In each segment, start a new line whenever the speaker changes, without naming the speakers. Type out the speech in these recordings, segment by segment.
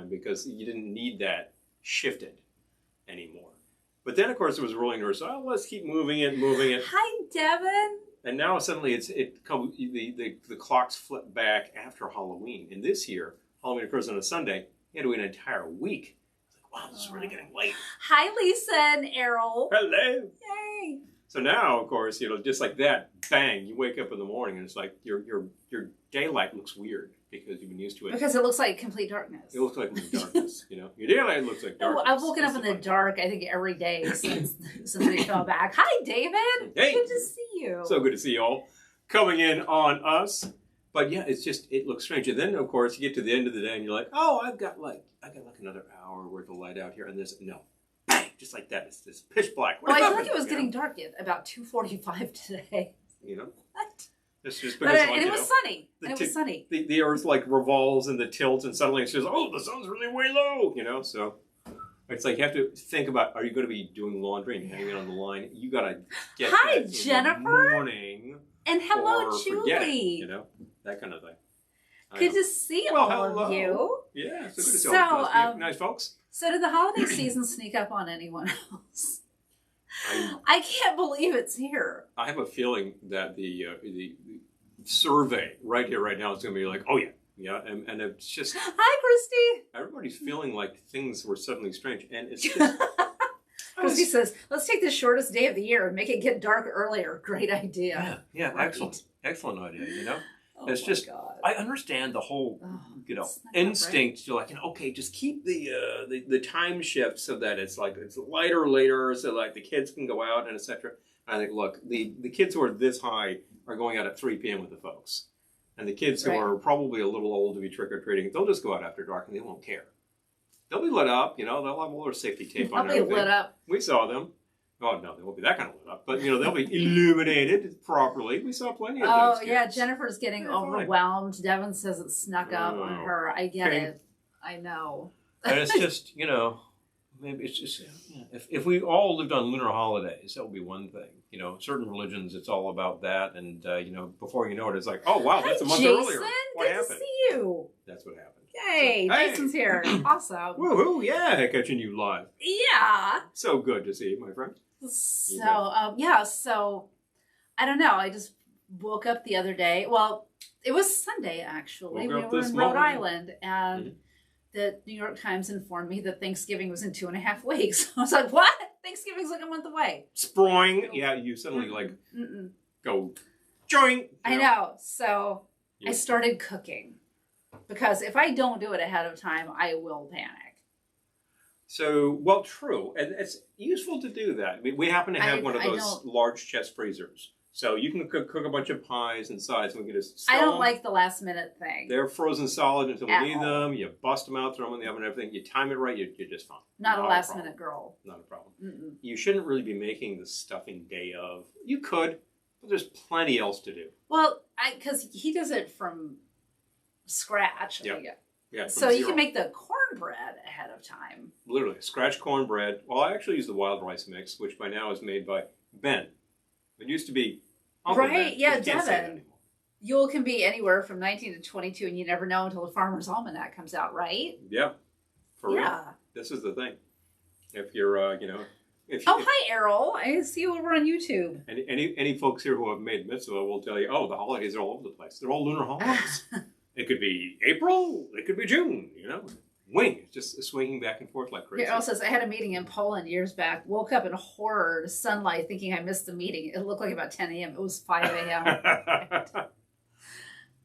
time because you didn't need that shifted anymore. But then, of course, it was rolling over. So let's keep moving it.
Hi, Devin.
And now suddenly the clocks flip back after Halloween. And this year, Halloween occurs on a Sunday. You had to wait an entire week. Wow, this is really getting late.
Hi, Lisa and Errol.
Hello.
Yay.
So now, of course, just like that, bang, you wake up in the morning and it's like your daylight looks weird because you've been used to it.
Because it looks like complete darkness.
It looks like darkness, Your daylight looks like darkness.
I've woken up in the dark, I think, every day since we fell back. Hi, David.
Hey.
Good to see you.
So good to see you all coming in on us. But yeah, it looks strange. And then, of course, you get to the end of the day and you're like, oh, I've got like another hour worth of light out here. And no. Bang! Just like that. It's this pitch black.
Well, I feel like it was getting dark at about 2:45 today.
What? It's just because
it was sunny. It was sunny.
The earth like revolves and the tilts and suddenly it's just, oh, the sun's really way low, So it's like you have to think about, are you going to be doing laundry and hanging it on the line? You got to get
Hi,
that
Jennifer.
in the morning.
And hello, Julie.
It, that kind of thing.
Good to see all of you.
Yeah, so good to see all of you. Nice folks.
So did the holiday season sneak up on anyone else? I can't believe it's here.
I have a feeling that the survey right here, right now is going to be like, oh yeah, and it's just.
Hi, Christy.
Everybody's feeling like things were suddenly strange, and it's just.
Christy says, "Let's take the shortest day of the year and make it get dark earlier." Great idea.
Yeah, right. Excellent idea.
Oh,
it's just,
God.
I understand the whole, instinct to like, okay, just keep the time shift so that it's lighter later, so like the kids can go out and etc. I think, look, the kids who are this high are going out at 3 p.m. with the folks, and the kids who are probably a little old to be trick or treating, they'll just go out after dark and they won't care. They'll be lit up, they'll have all their safety tape on.
They'll be lit up.
We saw them. Oh, no, they won't be that kind of lit up. But, they'll be illuminated properly. We saw plenty of those kids.
Yeah, Jennifer's getting overwhelmed. Fine. Devin says it snuck up on her. I get it. I know.
And it's just, maybe it's just, if we all lived on lunar holidays, that would be one thing. Certain religions, it's all about that. And, before you know it, it's like, oh, wow, that's a month earlier. What happened?
Good to see you.
That's what happened.
Yay, Jason's here. Awesome.
Woohoo, yeah, catching you live.
Yeah.
So good to see you, my friend.
So, so I don't know. I just woke up the other day. Well, it was Sunday, actually. We were in Rhode Island, and the New York Times informed me that Thanksgiving was in 2.5 weeks. I was like, what? Thanksgiving's like a month away.
Sproing. Yeah, you suddenly go join.
I know. So I started cooking. Because if I don't do it ahead of time, I will panic. So,
well, true. And it's useful to do that. I mean, we happen to have one of those large chest freezers. So you can cook a bunch of pies and sides and we can just
I don't like the last minute thing.
They're frozen solid until we need them. You bust them out, throw them in the oven and everything. You time it right, you're just fine.
Not a last minute girl.
Not a problem. You shouldn't really be making the stuffing day of. You could, but there's plenty else to do.
Well, because he does it from scratch.
Yeah.
So you can make the cornbread ahead of time.
Literally, scratch cornbread. Well, I actually use the wild rice mix, which by now is made by Ben. It used to be Uncle Ben.
Yeah, Devin. Yule can be anywhere from 19 to 22, and you never know until the Farmer's Almanac comes out, right?
Yeah. For real. This is the thing. If you're,
hi, Errol. I see you over on YouTube.
Any folks here who have made mitzvah will tell you, the holidays are all over the place. They're all lunar holidays. It could be April. It could be June, Wing. It's just swinging back and forth like crazy.
Errol says, I had a meeting in Poland years back. Woke up in horror to sunlight thinking I missed the meeting. It looked like about 10 a.m. It was 5 a.m.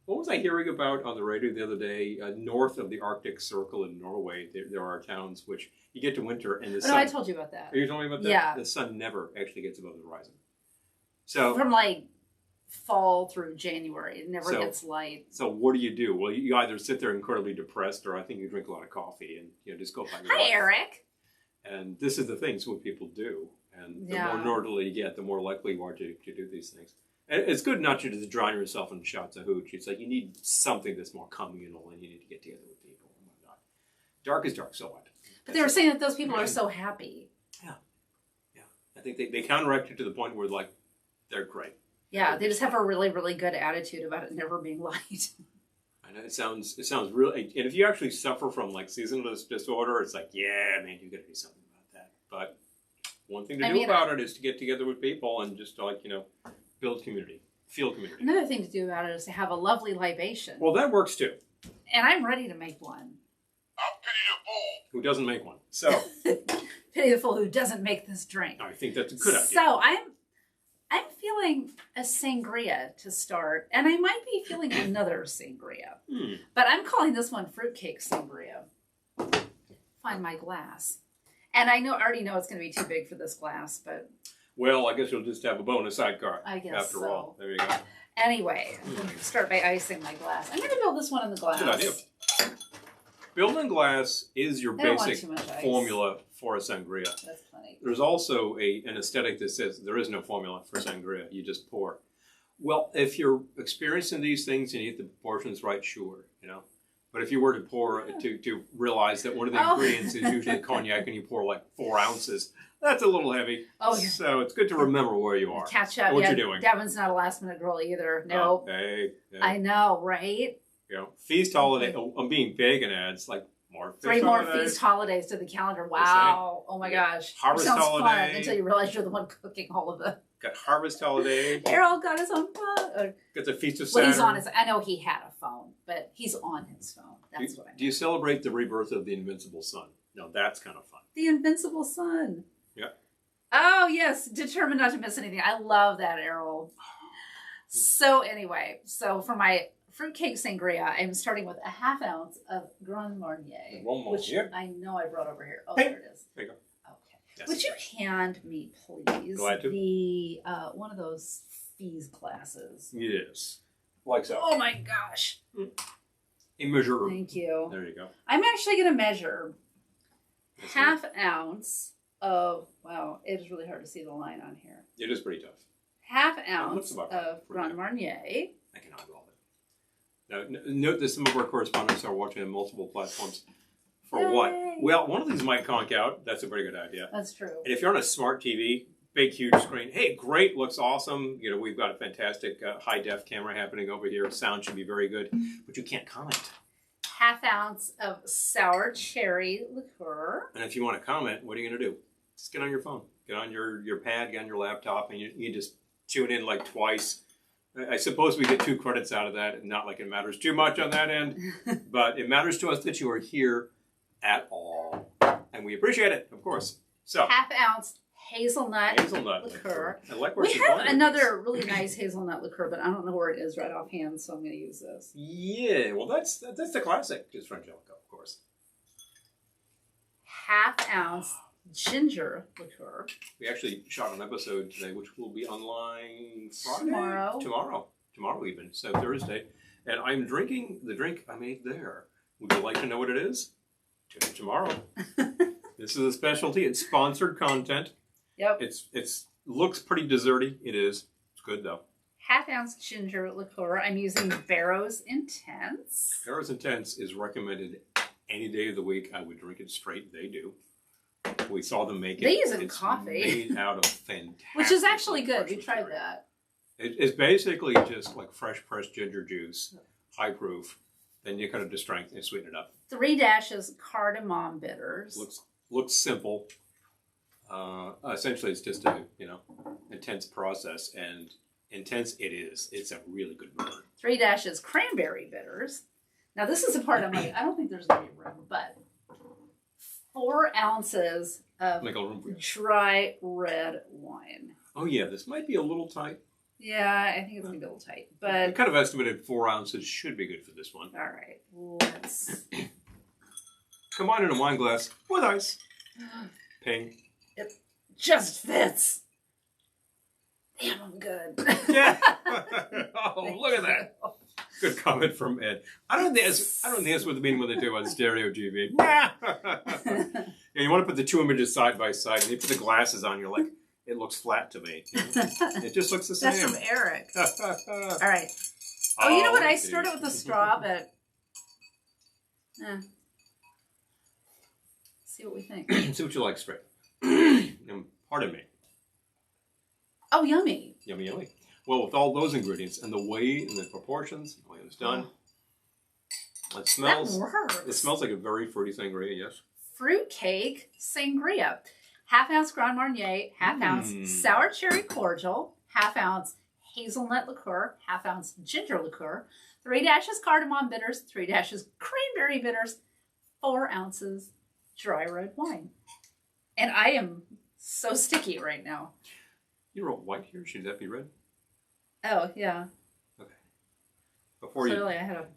What was I hearing about on the radio the other day? North of the Arctic Circle in Norway, there are towns which you get to winter and the sun...
No, I told you about that.
You told me about that?
Yeah.
The sun never actually gets above the horizon. So
from fall through January. It never gets light.
So what do? Well, you either sit there incredibly depressed or I think you drink a lot of coffee and just go by your life.
Hi, Eric.
And this is the things what people do. And the more northerly you get, the more likely you are to do these things. And it's good not to just drown yourself in shots of hooch. It's like you need something that's more communal and you need to get together with people and whatnot. Dark is dark, so what?
But they were saying that those people are so happy.
Yeah. I think they counteract it to the point where they're great.
Yeah, they just have a really, really good attitude about it never being light.
I And it sounds really. And if you actually suffer from like seasonal disorder, it's like, yeah, man, you got to do something about that. But one thing to do about it is to get together with people and just like build community, feel community.
Another thing to do about it is to have a lovely libation.
Well, that works too.
And I'm ready to make one.
I'll pity the fool
who doesn't make one. So
pity the fool who doesn't make this drink.
I think that's a good idea.
So I'm feeling a sangria to start, and I might be feeling another sangria. But I'm calling this one Fruitcake Sangria. Find my glass. And I already know it's going to be too big for this glass, but...
Well, I guess you'll just have a bonus sidecar.
I guess
after all. There you go.
Anyway, I'm going to start by icing my glass. I'm going to build this one in the glass.
Good idea. Building glass is your basic formula for a sangria.
That's plenty.
There's also an aesthetic that says there is no formula for sangria. You just pour. Well, if you're experiencing these things and you get the proportions right, sure, But if you were to pour, to realize that one of the ingredients is usually cognac and you pour like 4 ounces, that's a little heavy. Oh, yeah. So it's good to remember where you are.
Catch up.
What you're doing.
Devin's not a last minute girl either. No.
Hey.
I know, right?
Feast holiday. I'm being vague and adds like more.
3 more feast holidays to the calendar. Wow. Oh my gosh.
Harvest
sounds
holiday.
Fun until you realize you're the one cooking all of them.
Got harvest holiday.
Errol got his own phone.
Got the feast of Saturn.
Well, he's on his. I know he had a phone, but he's on his phone. That's what I mean.
Do you celebrate the rebirth of the invincible sun? No, that's kind of fun.
The invincible sun.
Yeah.
Oh yes, determined not to miss anything. I love that, Errol. So anyway, for my fruitcake sangria, I'm starting with a 1/2 ounce of Grand Marnier, which I know I brought over here. Oh, there it is.
There you go.
Okay. Yes. Would you hand me, please, the one of those fees glasses?
Yes. Like so.
Oh my gosh.
A measure.
Thank you.
There you go.
I'm actually going to measure 1/2 ounce of, wow, it is really hard to see the line on here.
It is pretty tough.
1/2 ounce of Grand Marnier.
I can eyeball it. Now, note that some of our correspondents are watching on multiple platforms. For what? Well, one of these might conk out. That's a pretty good idea.
That's true.
And if you're on a smart TV, big, huge screen, hey, great, looks awesome. We've got a fantastic high-def camera happening over here. Sound should be very good, but you can't comment.
1/2 ounce of sour cherry liqueur.
And if you want to comment, what are you going to do? Just get on your phone. Get on your pad, get on your laptop, and you just tune in like twice. I suppose we get 2 credits out of that. Not like it matters too much on that end, but it matters to us that you are here at all. And we appreciate it, of course. So
1/2 ounce hazelnut liqueur.
I like where
we have another really nice hazelnut liqueur, but I don't know where it is right offhand, so I'm going to use this.
Yeah, well, that's the classic, just Frangelico, of course.
1/2 ounce ginger liqueur.
We actually shot an episode today, which will be online Friday? Tomorrow even, so Thursday. And I'm drinking the drink I made there. Would you like to know what it is? Tune in tomorrow. This is a specialty. It's sponsored content.
Yep.
It's looks pretty desserty. It is. It's good though.
1/2 ounce ginger liqueur. I'm using Barrow's Intense.
Barrow's Intense is recommended any day of the week. I would drink it straight. They do. We saw them make it.
They use it in coffee.
Made out of fantastic.
Which is actually good. We tried that.
It's basically just like fresh pressed ginger juice, high proof. Then you kind of just strengthen and sweeten it up. 3
dashes cardamom bitters.
Looks simple. Essentially, it's just a intense process, and intense it is. It's a really good burn.
3 dashes cranberry bitters. Now this is the part I'm like, I don't think there's going to be room, but 4 ounces of dry red wine.
Oh yeah, this might be a little tight.
Yeah, I think it's going to be a little tight, but
I kind of estimated 4 ounces should be good for this one.
All right, let's
combine in a wine glass with ice. Ping.
It just fits. Damn, I'm good.
Yeah. Oh, look at that. Good comment from Ed. I don't think that's what they mean when they do on stereo TV. Yeah, you want to put the 2 images side by side, and you put the glasses on, you're like, it looks flat to me. It just looks the same.
That's from Eric. All right. Oh, you know what? I started with a straw, but see what we think.
See what you like straight. Pardon me.
Oh, yummy.
Yummy, yummy. Well, with all those ingredients and the way and the proportions, the way it was done, It smells.
That works.
It smells like a very fruity sangria. Yes.
Fruitcake Sangria. 1/2 ounce Grand Marnier, 1/2 ounce sour cherry cordial, 1/2 ounce hazelnut liqueur, 1/2 ounce ginger liqueur, 3 dashes cardamom bitters, 3 dashes cranberry bitters, 4 ounces dry red wine. And I am so sticky right now.
You wrote white here. Should that be red?
Oh, yeah.
Okay.
Clearly, I had a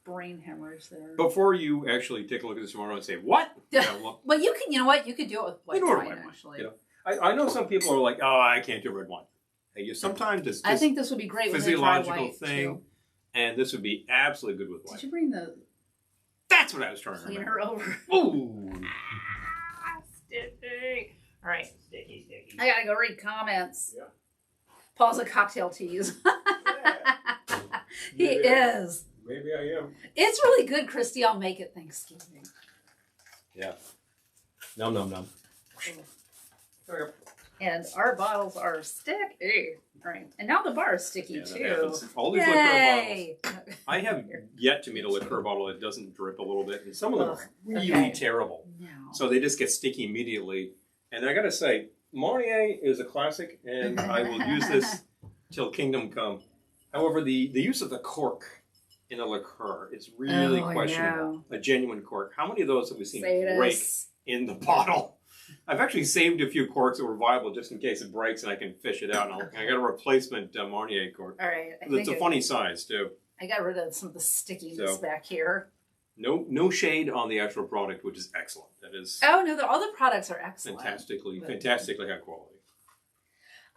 brain hemorrhage there.
Before you actually take a look at this tomorrow and say, what?
Well, you can, you know what? You could do it with white wine, actually.
You know, I know some people are like, oh, I can't do red wine. Hey, sometimes it's just
I think this would be great with a dry white,
thing.
too.
And this would be absolutely good with white.
Did you bring the
That's what I was trying to
cleaner
remember.
over?
Ooh.
Sticky. All right.
Sticky.
I gotta go read comments.
Yeah.
Paul's a cocktail tease. He
Maybe
is.
Maybe I am.
It's really good, Christy. I'll make it Thanksgiving.
Yeah. Nom nom nom. Okay.
And our bottles are sticky. All right. And now the bar is sticky too.
All these
Yay!
liqueur bottles. I have yet to meet a liqueur bottle that doesn't drip a little bit. And some of them are really
okay.
terrible.
No.
So they just get sticky immediately. And I got to say, Marnier is a classic, and I will use this till kingdom come. However, the use of the cork in a liqueur is really questionable. A genuine cork. How many of those have we seen break in the bottle? I've actually saved a few corks that were viable just in case it breaks and I can fish it out. And I got a replacement Marnier cork.
All right.
It's a funny size, too.
I got rid of some of the stickiness back here.
No shade on the actual product, which is excellent. That is.
Oh no, all the products are excellent.
Fantastically high quality.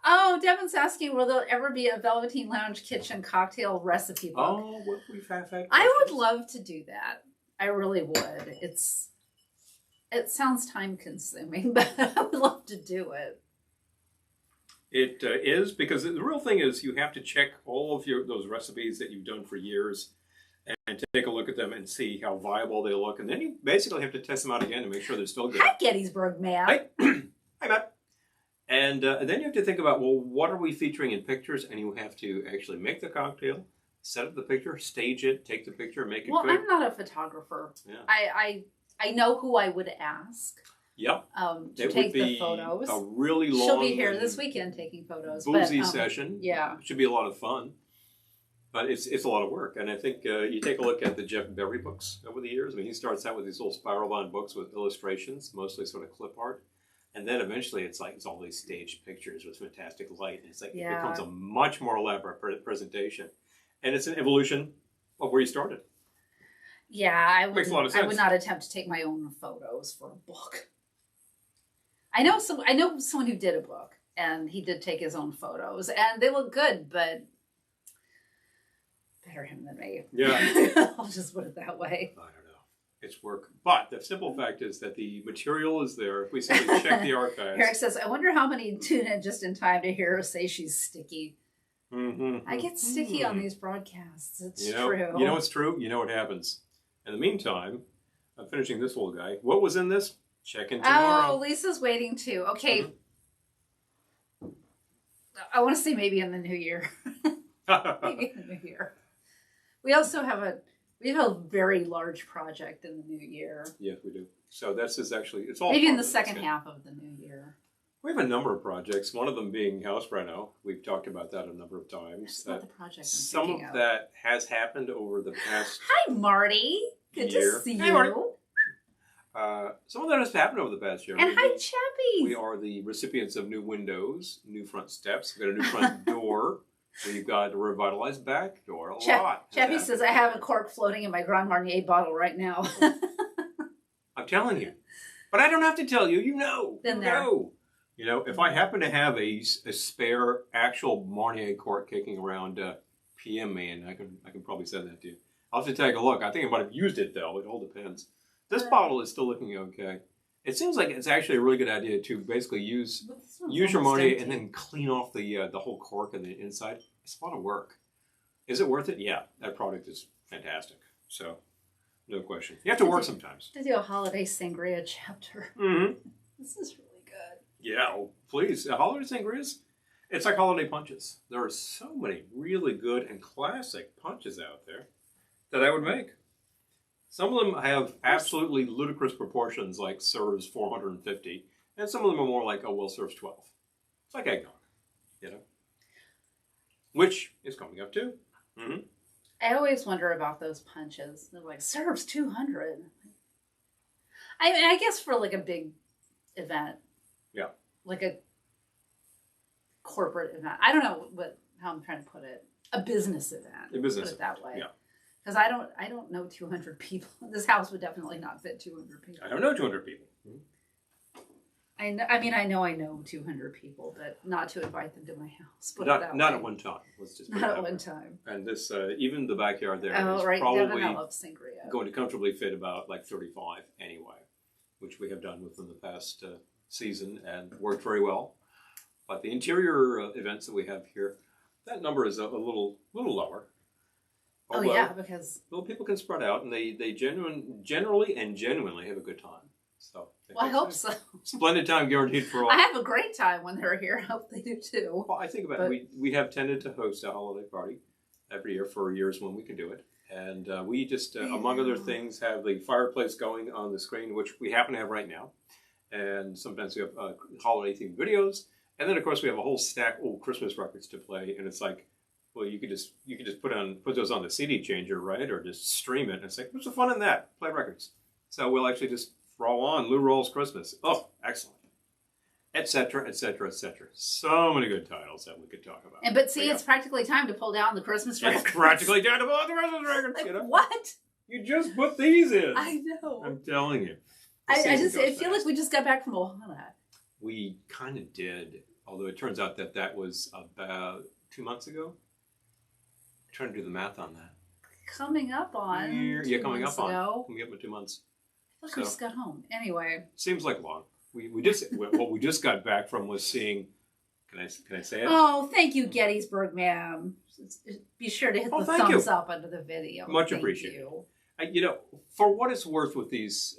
Oh, Devin's asking, will there ever be a Velveteen Lounge Kitchen cocktail recipe book?
Oh, we've had
I would love to do that. I really would. It sounds time consuming, but I would love to do it.
It is, because the real thing is you have to check all of those recipes that you've done for years and take a look at them and see how viable they look. And then you basically have to test them out again to make sure they're still good.
Hi, Gettysburg, Matt.
Hi, Matt. And then you have to think about, well, what are we featuring in pictures? And you have to actually make the cocktail, set up the picture, stage it, take the picture, make it good.
Well, I'm not a photographer.
Yeah.
I know who I would ask.
Yep.
To take the photos.
A really long.
She'll be here this weekend taking photos.
Boozy session.
Yeah.
It should be a lot of fun. But it's a lot of work. And I think you take a look at the Jeff Berry books over the years. I mean, he starts out with these little spiral bound books with illustrations, mostly sort of clip art. And then eventually it's all these staged pictures with fantastic light. And it becomes a much more elaborate presentation. And it's an evolution of where you started.
Yeah, I
Makes a lot of sense.
I would not attempt to take my own photos for a book. I know someone who did a book, and he did take his own photos, and they look good, but better him than me.
Yeah.
I'll just put it that way.
I don't know. It's work. But the simple fact is that the material is there. If we simply check the archives.
Eric says, I wonder how many tune in just in time to hear her say she's sticky.
Mm-hmm.
I get sticky on these broadcasts. It's true.
You know it's true. You know what happens. In the meantime, I'm finishing this little guy. What was in this? Check in tomorrow.
Oh, Lisa's waiting too. Okay. Mm-hmm. I want to say maybe in the new year. Maybe in the new year. We also have a very large project in the new year.
Yes, we do. So this is actually, it's all
maybe in the second half of the new year.
We have a number of projects, one of them being House Reno. We've talked about that a number of times.
That's not the project I'm
some of that has happened over the past
Hi, Marty. Good
year.
to see
Hi,
you.
Marty. Some of that has happened over the past year.
And hi, Chappie.
We are the recipients of new windows, new front steps. We've got a new front door. We've got a revitalized back door. A lot.
Chappie says, I have a cork floating in my Grand Marnier bottle right now.
I'm telling you. But I don't have to tell you. You know.
Been there.
Know. You know, if I happen to have a spare actual Marnier cork kicking around, PM me, and I can probably send that to you. I'll have to take a look. I think I might have used it, though. It all depends. This bottle is still looking okay. It seems like it's actually a really good idea to basically use your Marnier and then clean off the whole cork and the inside. It's a lot of work. Is it worth it? Yeah. That product is fantastic. So, no question. You have to work sometimes.
To do a holiday sangria chapter.
Mm-hmm.
This is really good.
Yeah, oh, please. Holiday sangrias, it's like holiday punches. There are so many really good and classic punches out there that I would make. Some of them have absolutely ludicrous proportions, like serves 450, and some of them are more like, oh, well, serves 12. It's like eggnog, you know, which is coming up too. Mm-hmm.
I always wonder about those punches. They're like, serves 200. I mean, I guess for like a big event.
Yeah.
Like a corporate event. I don't know how I'm trying to put it. A business event.
A business
put it that way.
Yeah.
Because I don't know 200 people. This house would definitely not fit 200 people.
I don't know 200 people. Mm-hmm.
I know 200 people, but not to invite them to my house.
Not at one time. Let's just put
not
it
at one
way.
time.
And this, even the backyard there
Oh,
is
right.
probably
I love sangria.
going to comfortably fit about like 35 anyway, which we have done within the past season and worked very well. But the interior events that we have here, that number is a little lower.
Although, yeah, because
people can spread out and they generally have a good time. So
I hope so.
Splendid time guaranteed for all.
I have a great time when they're here. I hope they do too.
Well, I think about it. We have tended to host a holiday party every year for years when we can do it. And we just, among other things, have the fireplace going on the screen, which we happen to have right now. And sometimes we have holiday-themed videos. And then, of course, we have a whole stack of Christmas records to play. And it's like, well, you could just put those on the CD changer, right? Or just stream it. And it's like, what's the fun in that? Play records. So we'll actually just throw on Lou Rawls' Christmas. Oh, excellent. Etc., etc., etc. So many good titles that we could talk about.
But see, it's practically time to pull down the Christmas records.
It's practically time to pull out the Christmas records.
Like,
you know?
what?
You just put these in.
I know.
I'm telling you.
I feel like we just got back from Ohana.
We kind of did, although it turns out that was about 2 months ago. I'm trying to do the math on that.
Coming up on
coming up 2 months.
I feel like we just got home. Anyway.
Seems like long. We just got back from was seeing. Can I say it?
Oh, thank you, Gettysburg, ma'am. Be sure to hit the thumbs up under the video.
Much appreciated. For what it's worth with these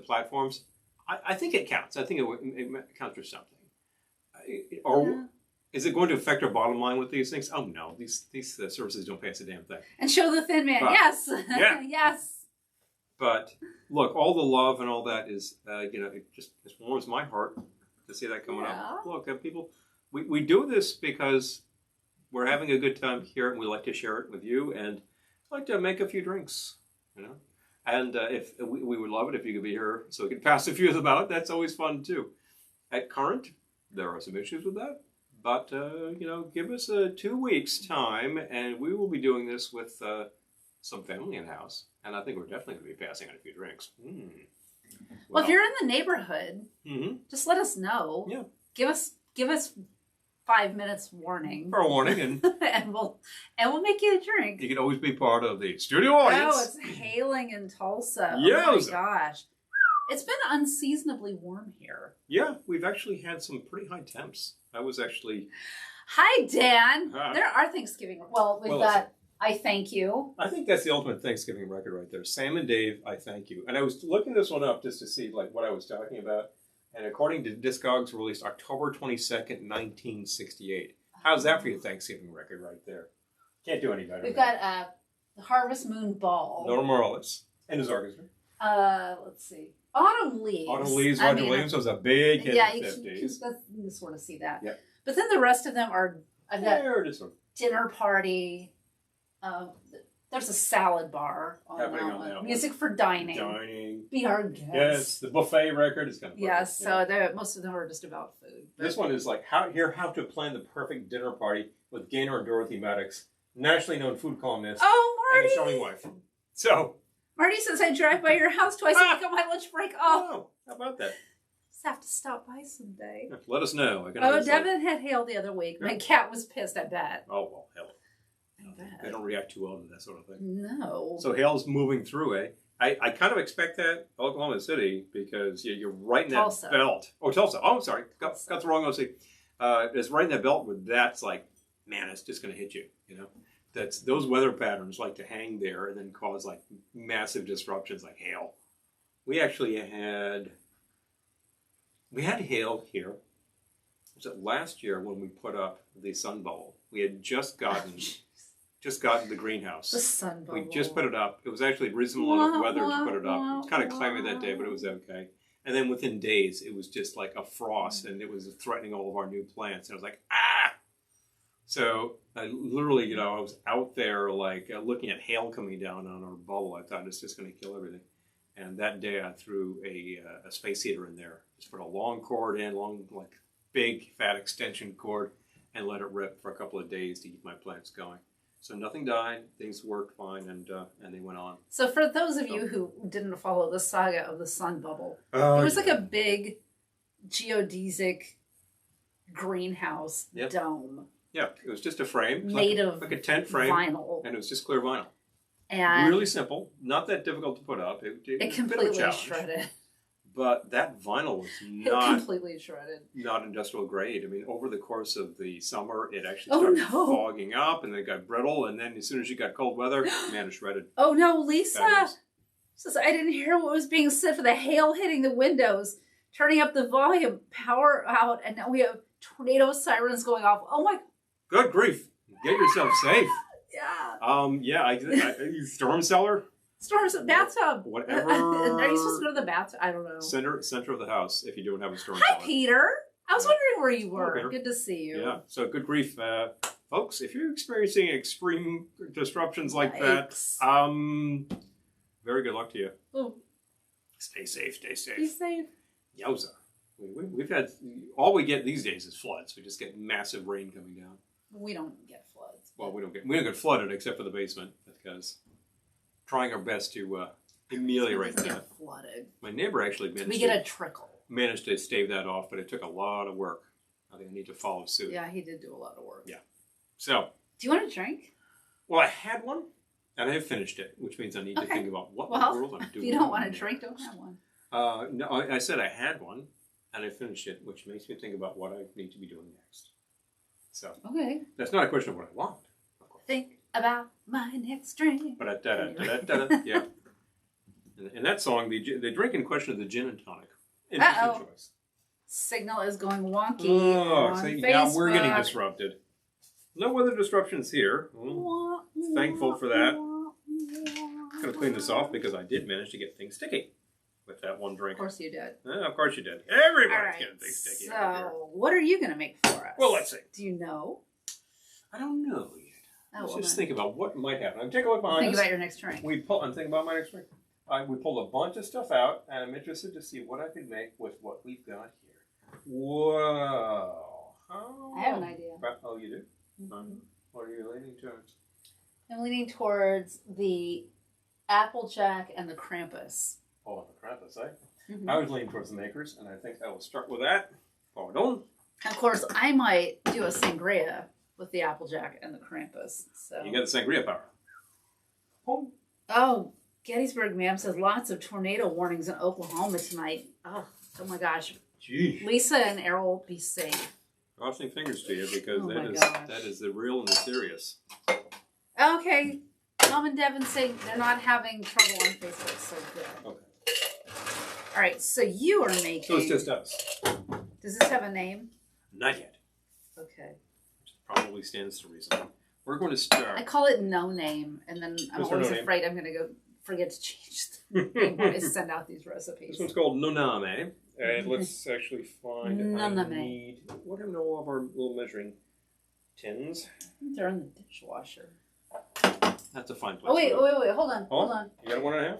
platforms, I think it counts. I think it counts for something. Is it going to affect our bottom line with these things? Oh no, these services don't pay us a damn thing.
And show the Thin Man. Yes.
Yeah.
Yes.
But look, all the love and all that is, it warms my heart to see that coming up. Look, people, we do this because we're having a good time here, and we like to share it with you, and like to make a few drinks, And if we would love it if you could be here, so we could pass a few of them out. That's always fun too. At current, there are some issues with that, but give us 2 weeks time, and we will be doing this with some family in house. And I think we're definitely going to be passing out a few drinks.
Well, if you're in the neighborhood, just let us know.
Yeah.
Give us 5 minutes warning.
For a warning, and
and we'll make you a drink.
You can always be part of the studio audience.
Oh, it's hailing in Tulsa.
Yes.
Oh my gosh. It's been unseasonably warm here.
Yeah, we've actually had some pretty high temps. I was actually...
Hi, Dan. There are Thanksgiving... Well, we've got I Thank You.
I think that's the ultimate Thanksgiving record right there. Sam and Dave, I Thank You. And I was looking this one up just to see what I was talking about. And according to Discogs, released October 22nd, 1968. How's that for your Thanksgiving record right there? Can't do any better.
We've got the Harvest Moon Ball.
Norman Morales and his orchestra.
Let's see. Autumn Leaves.
Autumn Leaves, Roger Williams was a big hit in the 50s.
You can sort of see that.
Yeah.
But then the rest of them are, I've got Dinner Party. There's a salad bar on that one. Music for Dining. Be Our Guest.
Yes, the buffet record is kind of
yes, so most of them are just about food.
This one is like how to plan the perfect dinner party with Gaynor and Dorothy Maddox, nationally known food columnist and his charming wife. So
Marty says I drive by your house twice a week on my lunch break.
Oh, how about that?
Just have to stop by someday.
Let us know.
Devin had hail the other week. My cat was pissed, I bet.
Oh, well, hell. They don't react too well to that sort of thing.
No.
So hail's moving through, eh? I kind of expect that Oklahoma City because you're right in that
Tulsa.
belt. Oh, Tulsa. Oh, I'm sorry. Got the wrong OC. It's right in that belt where that's like, man, it's just going to hit you, That's those weather patterns like to hang there and then cause like massive disruptions like hail. We actually had hail here. Was it last year when we put up the Sun Bowl? We had just gotten just got in the greenhouse.
The sun bubble.
We just put it up. It was actually reasonable enough weather to put it up. It was kind of clammy that day, but it was okay. And then within days, it was just like a frost, and it was threatening all of our new plants. And I was like, ah! So I literally, you know, I was out there like looking at hail coming down on our bubble. I thought it's just going to kill everything. And that day, I threw a space heater in there. Just put a long cord in, like big fat extension cord, and let it rip for a couple of days to keep my plants going. So nothing died, things worked fine, and they went on.
So for those of you who didn't follow the saga of the sun bubble, it was like a big geodesic greenhouse dome.
Yeah, it was just a frame.
Made of
like a tent frame.
Vinyl.
And it was just clear vinyl.
And
really simple, not that difficult to put up.
It completely shredded.
But that vinyl was not
completely shredded.
Not industrial grade. I mean, over the course of the summer, it actually started fogging up, and then it got brittle. And then as soon as you got cold weather, man, it shredded.
Oh no, Lisa says I didn't hear what was being said for the hail hitting the windows, turning up the volume, power out, and now we have tornado sirens going off. Oh my!
Good grief! Get yourself safe.
Yeah.
I storm cellar.
Storms bathtub.
Whatever.
Are you supposed to go to the bathtub? I don't know.
Center of the house if you don't have a storm
cellar.
Hi,
Peter. I was wondering where you were.
Oh,
good to see you.
Yeah. So good grief, folks. If you're experiencing extreme disruptions like that, very good luck to you.
Oh.
Stay safe. Stay safe.
Be safe.
Yowza. We've had all we get these days is floods. We just get massive rain coming down.
We don't get floods.
Well, we don't get flooded except for the basement because trying our best to ameliorate that.
Get flooded.
My neighbor actually managed to stave that off, but it took a lot of work. I think I need to follow suit.
Yeah, he did do a lot of work.
Yeah. So.
Do you want a drink?
Well, I had one, and I have finished it, which means I need to think about what in the world I'm doing.
If you don't want a drink, don't have one.
No, I said I had one, and I finished it, which makes me think about what I need to be doing next. So.
Okay.
That's not a question of what I want.
Think about my next drink.
But yeah. In that song, the drink in question is the gin and tonic. Interesting choice.
Signal is going wonky.
Oh, see, now we're getting disrupted. No weather disruptions here. Thankful for that. I'm going to clean this off because I did manage to get things sticky with that one drink.
Of course you did.
Of course you did. Everybody's getting things sticky.
So, what are you going to make for us?
Well, let's see.
Do you know?
I don't know yet. Let's just
then.
think about what might happen. I'm taking a look behind us.
Think about your next drink.
I'm thinking about my next drink. We pulled a bunch of stuff out, and I'm interested to see what I can make with what we've got here. Whoa.
I have an idea.
Oh, you do? Mm-hmm. What are you leaning towards?
I'm leaning towards the Applejack and the Krampus.
Oh, the Krampus, eh? Mm-hmm. I was leaning towards the makers, and I think I will start with that. Pardon.
Of course, I might do a sangria with the Applejack and the Krampus. So
you got the sangria power.
Oh, Gettysburg Ma'am says lots of tornado warnings in Oklahoma tonight. Oh my gosh.
Gee.
Lisa and Errol, be safe.
Crossing fingers to you because that is the real and the serious.
Okay. Mom and Devin say they're not having trouble on Facebook, so good.
Okay.
All right, so you are making...
So it's just us.
Does this have a name?
Not yet.
Okay.
Probably stands to reason. We're going to start.
I call it no name, and then I'm always afraid I'm going to go forget to change the name when I send out these recipes.
This one's called Noname, and let's actually find.
Noname.
What are all of our little measuring tins?
They're in the dishwasher.
That's a fine place.
Oh wait, hold on.
You got a 1.5?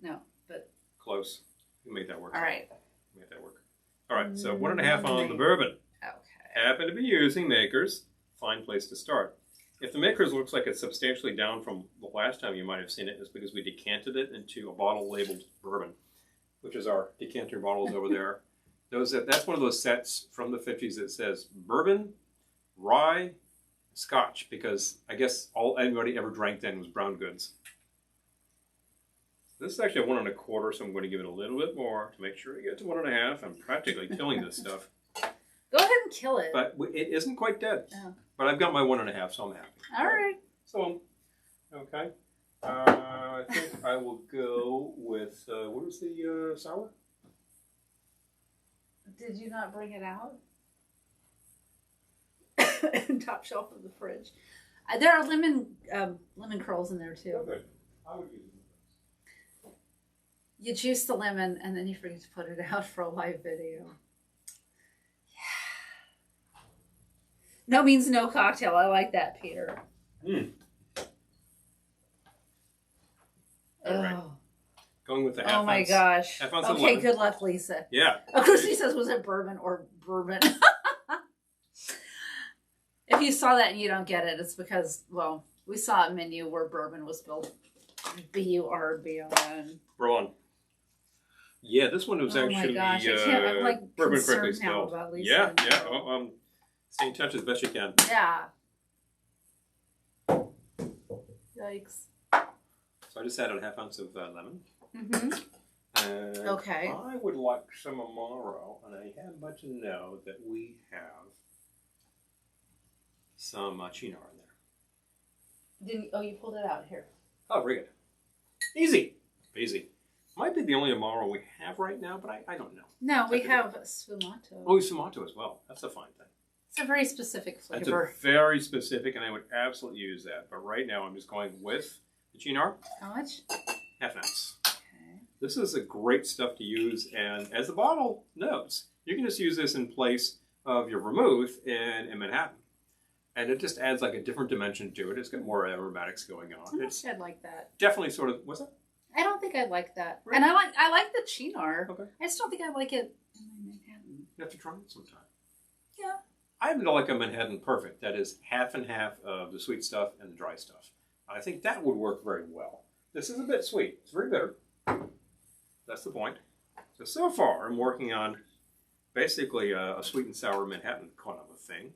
No, but
close. You made that work.
All right.
Made that work. All right, so 1.5 on the bourbon.
Okay.
Happen to be using makers. Fine place to start. If the makers looks like it's substantially down from the last time you might have seen it, it's because we decanted it into a bottle labeled bourbon, which is our decanter bottles over there. That's one of those sets from the 50s that says bourbon, rye, scotch, because I guess all anybody ever drank then was brown goods. This is actually a 1 1/4, so I'm going to give it a little bit more to make sure we get to 1.5. I'm practically killing this stuff.
Go ahead and kill it.
But it isn't quite dead.
Oh.
But I've got my 1.5, so I'm happy.
All right.
So, okay. I think I will go with, what is the sour?
Did you not bring it out? Top shelf of the fridge. There are lemon curls in there too.
Oh, good. I would use them.
You juice the lemon and then you forget to put it out for a live video. Yeah. No means no cocktail. I like that, Peter.
All right. Going with the half ounce.
Oh my gosh.
Half ounce of
Okay,
lemon.
good luck, Lisa.
Yeah.
Of course, he says, was it bourbon or bourbon? If you saw that and you don't get it, it's because, well, we saw a menu where bourbon was spelled B-U-R-B-O-N.
Bourbon. Yeah, this one was
Oh
actually
my gosh, I'm like
bourbon correctly
concerned now
spelled.
about Lisa.
Yeah, yeah. Oh, stay in touch as best you can.
Yeah. Yikes.
So I just added a half ounce of lemon.
Mm-hmm.
And
Okay.
I would like some Amaro, and I happen to know that we have some Cynar in there.
Oh, you pulled it out here.
Oh, very good. Easy. Easy. Might be the only Amaro we have right now, but I don't know.
No, we have Sfumato.
Oh, Sfumato as well. That's a fine thing.
It's a very specific flavor.
That's a very specific, and I would absolutely use that. But right now, I'm just going with the Cynar.
How much?
Half an ounce.
Okay.
This is a great stuff to use, and as the bottle notes, you can just use this in place of your vermouth in Manhattan. And it just adds like a different dimension to it. It's got more aromatics going on.
I don't
It's
think I'd like that.
definitely sort of, what's that?
I don't think I'd like that.
Really?
And I like the Cynar.
Okay.
I just don't think I'd like it in my Manhattan.
You have to try it sometime.
Yeah.
I happen to like a Manhattan Perfect. That is half and half of the sweet stuff and the dry stuff. I think that would work very well. This is a bit sweet. It's very bitter. That's the point. So far, I'm working on basically a sweet and sour Manhattan kind of a thing.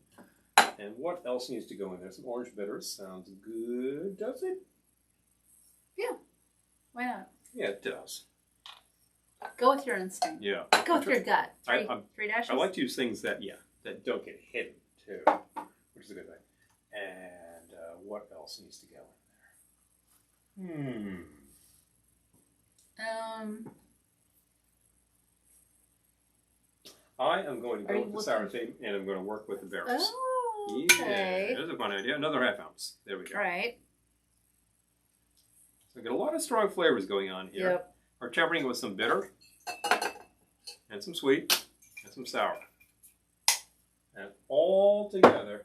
And what else needs to go in there? Some orange bitters. Sounds good, does it?
Yeah. Why not?
Yeah, it does.
Go with your instinct.
Yeah.
Go with your gut. Three dashes?
I like to use things that don't get hidden, too, which is a good thing. And what else needs to go in there? I am going to go with the sour thing, and I'm going to work with the berries.
Oh, okay.
Yeah, there's a fun idea. Another half ounce. There we go.
All right.
So I get a lot of strong flavors going on here.
Yep.
We're tempering it with some bitter, and some sweet, and some sour. And all together,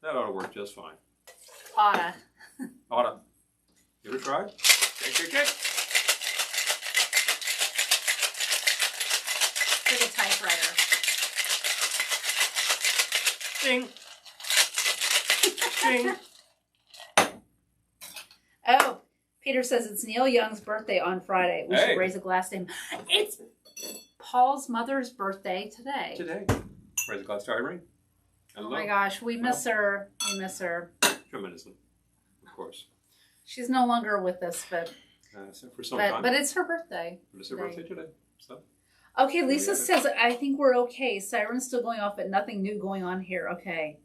that ought to work just fine.
Oughta.
Oughta. Give it a try. Shake.
Like a typewriter.
Ding. Ding.
Oh, Peter says it's Neil Young's birthday on Friday. We should raise a glass to him. It's Paul's mother's birthday today.
Raise a glass to Irene.
Oh my gosh, we miss her. We miss her.
Tremendously. Of course.
She's no longer with us, but
for some time.
But it's her birthday.
But it's her birthday today. So.
Okay, Lisa says, I think we're okay. Siren's still going off, but nothing new going on here. Okay.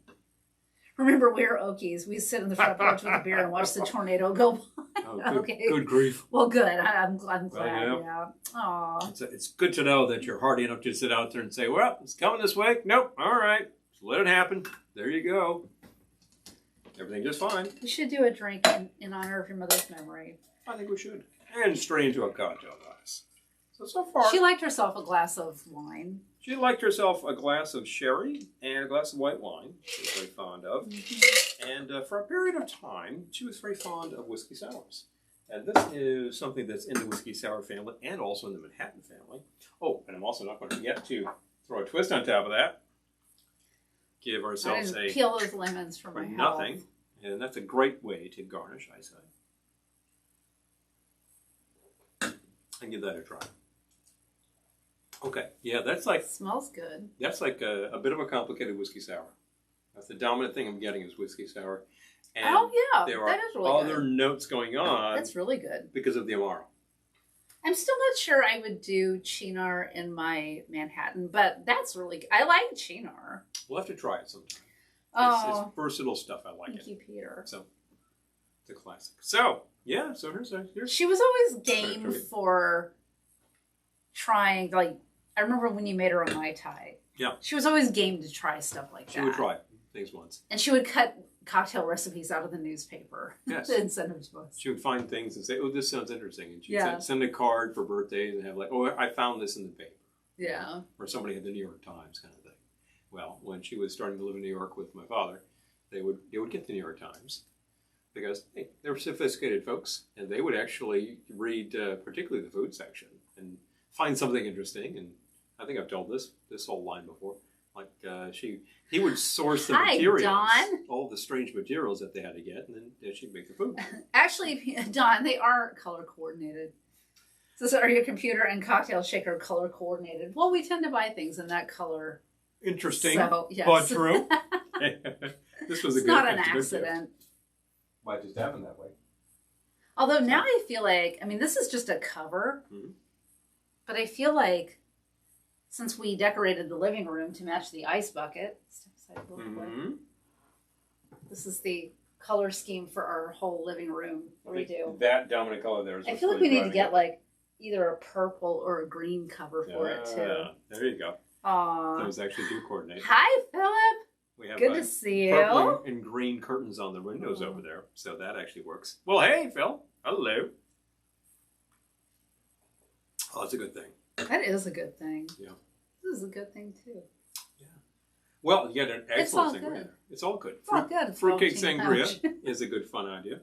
Remember, we're Okies. We sit on the front porch with a beer and watch the tornado go by.
Oh, good,
okay.
Good grief.
Well, good. I'm glad.
Well,
yeah. Aw.
It's good to know that you're hardy enough to sit out there and say, well, it's coming this way. Nope. All right. Just let it happen. There you go. Everything just fine.
We should do a drink in honor of your mother's memory.
I think we should. And straight into a cocktail glass. So far.
She liked herself a glass of wine.
She liked herself a glass of sherry and a glass of white wine, she was very fond of. Mm-hmm. And for a period of time, she was very fond of whiskey sours. And this is something that's in the whiskey sour family and also in the Manhattan family. Oh, and I'm also not going to forget to throw a twist on top of that. Give ourselves
I didn't peel those lemons for my
nothing.
health.
And that's a great way to garnish, I say. And give that a try. Okay, yeah, that's like...
Smells good.
That's like a bit of a complicated whiskey sour. That's the dominant thing I'm getting is whiskey sour. And
oh, yeah,
there
that
are
is really
other
good.
notes going on.
That's really good.
Because of the Amaro.
I'm still not sure I would do Cynar in my Manhattan, but that's really good. I like Cynar.
We'll have to try it sometime.
Oh.
It's versatile stuff. I like it.
Thank you, Peter.
So, it's a classic. So, yeah, so here's
She was always game for trying, like, I remember when you made her a Mai Tai.
Yeah.
She was always game to try stuff like that.
She would try things once.
And she would cut cocktail recipes out of the newspaper.
Yes.
And send them to us.
She would find things and say, "Oh, this sounds interesting," and she'd
Yeah.
send a card for birthdays and have like, "Oh, I found this in the paper."
Yeah.
Or somebody had the New York Times kind of thing. Well, when she was starting to live in New York with my father, they would get the New York Times because hey, they were sophisticated folks, and they would actually read particularly the food section and find something interesting. And I think I've told this whole line before. Like he would source the materials,
Don.
all the strange materials that they had to get, and then she'd make the food.
Actually, Don, they are color coordinated. So are your computer and cocktail shaker color coordinated? Well, we tend to buy things in that color.
Interesting,
So, yes.
but true. This was a
It's
good
not an
gift, a good gift.
accident.
Might just happen that way.
Although now I feel like, I mean, this is just a cover, but I feel like since we decorated the living room to match the ice bucket, step aside real quick. This is the color scheme for our whole living room. What do we do?
That dominant color there is
I
what's
feel like
really
we need to
driving
get like either a purple or a green cover for it too.
Yeah, there you go.
Aww.
Those actually do coordinate.
Hi, Philip.
We have
Good to see
purple
you.
and green curtains on the windows over there, so that actually works. Well, hey, Phil. Hello. Oh, that's a good thing.
That is a good thing.
Yeah.
This is a good thing too.
Yeah. Well, you got an excellent
all
sangria.
good.
It's all good.
It's all good.
Fruitcake
Velveteen
Sangria
pouch.
is a good fun idea.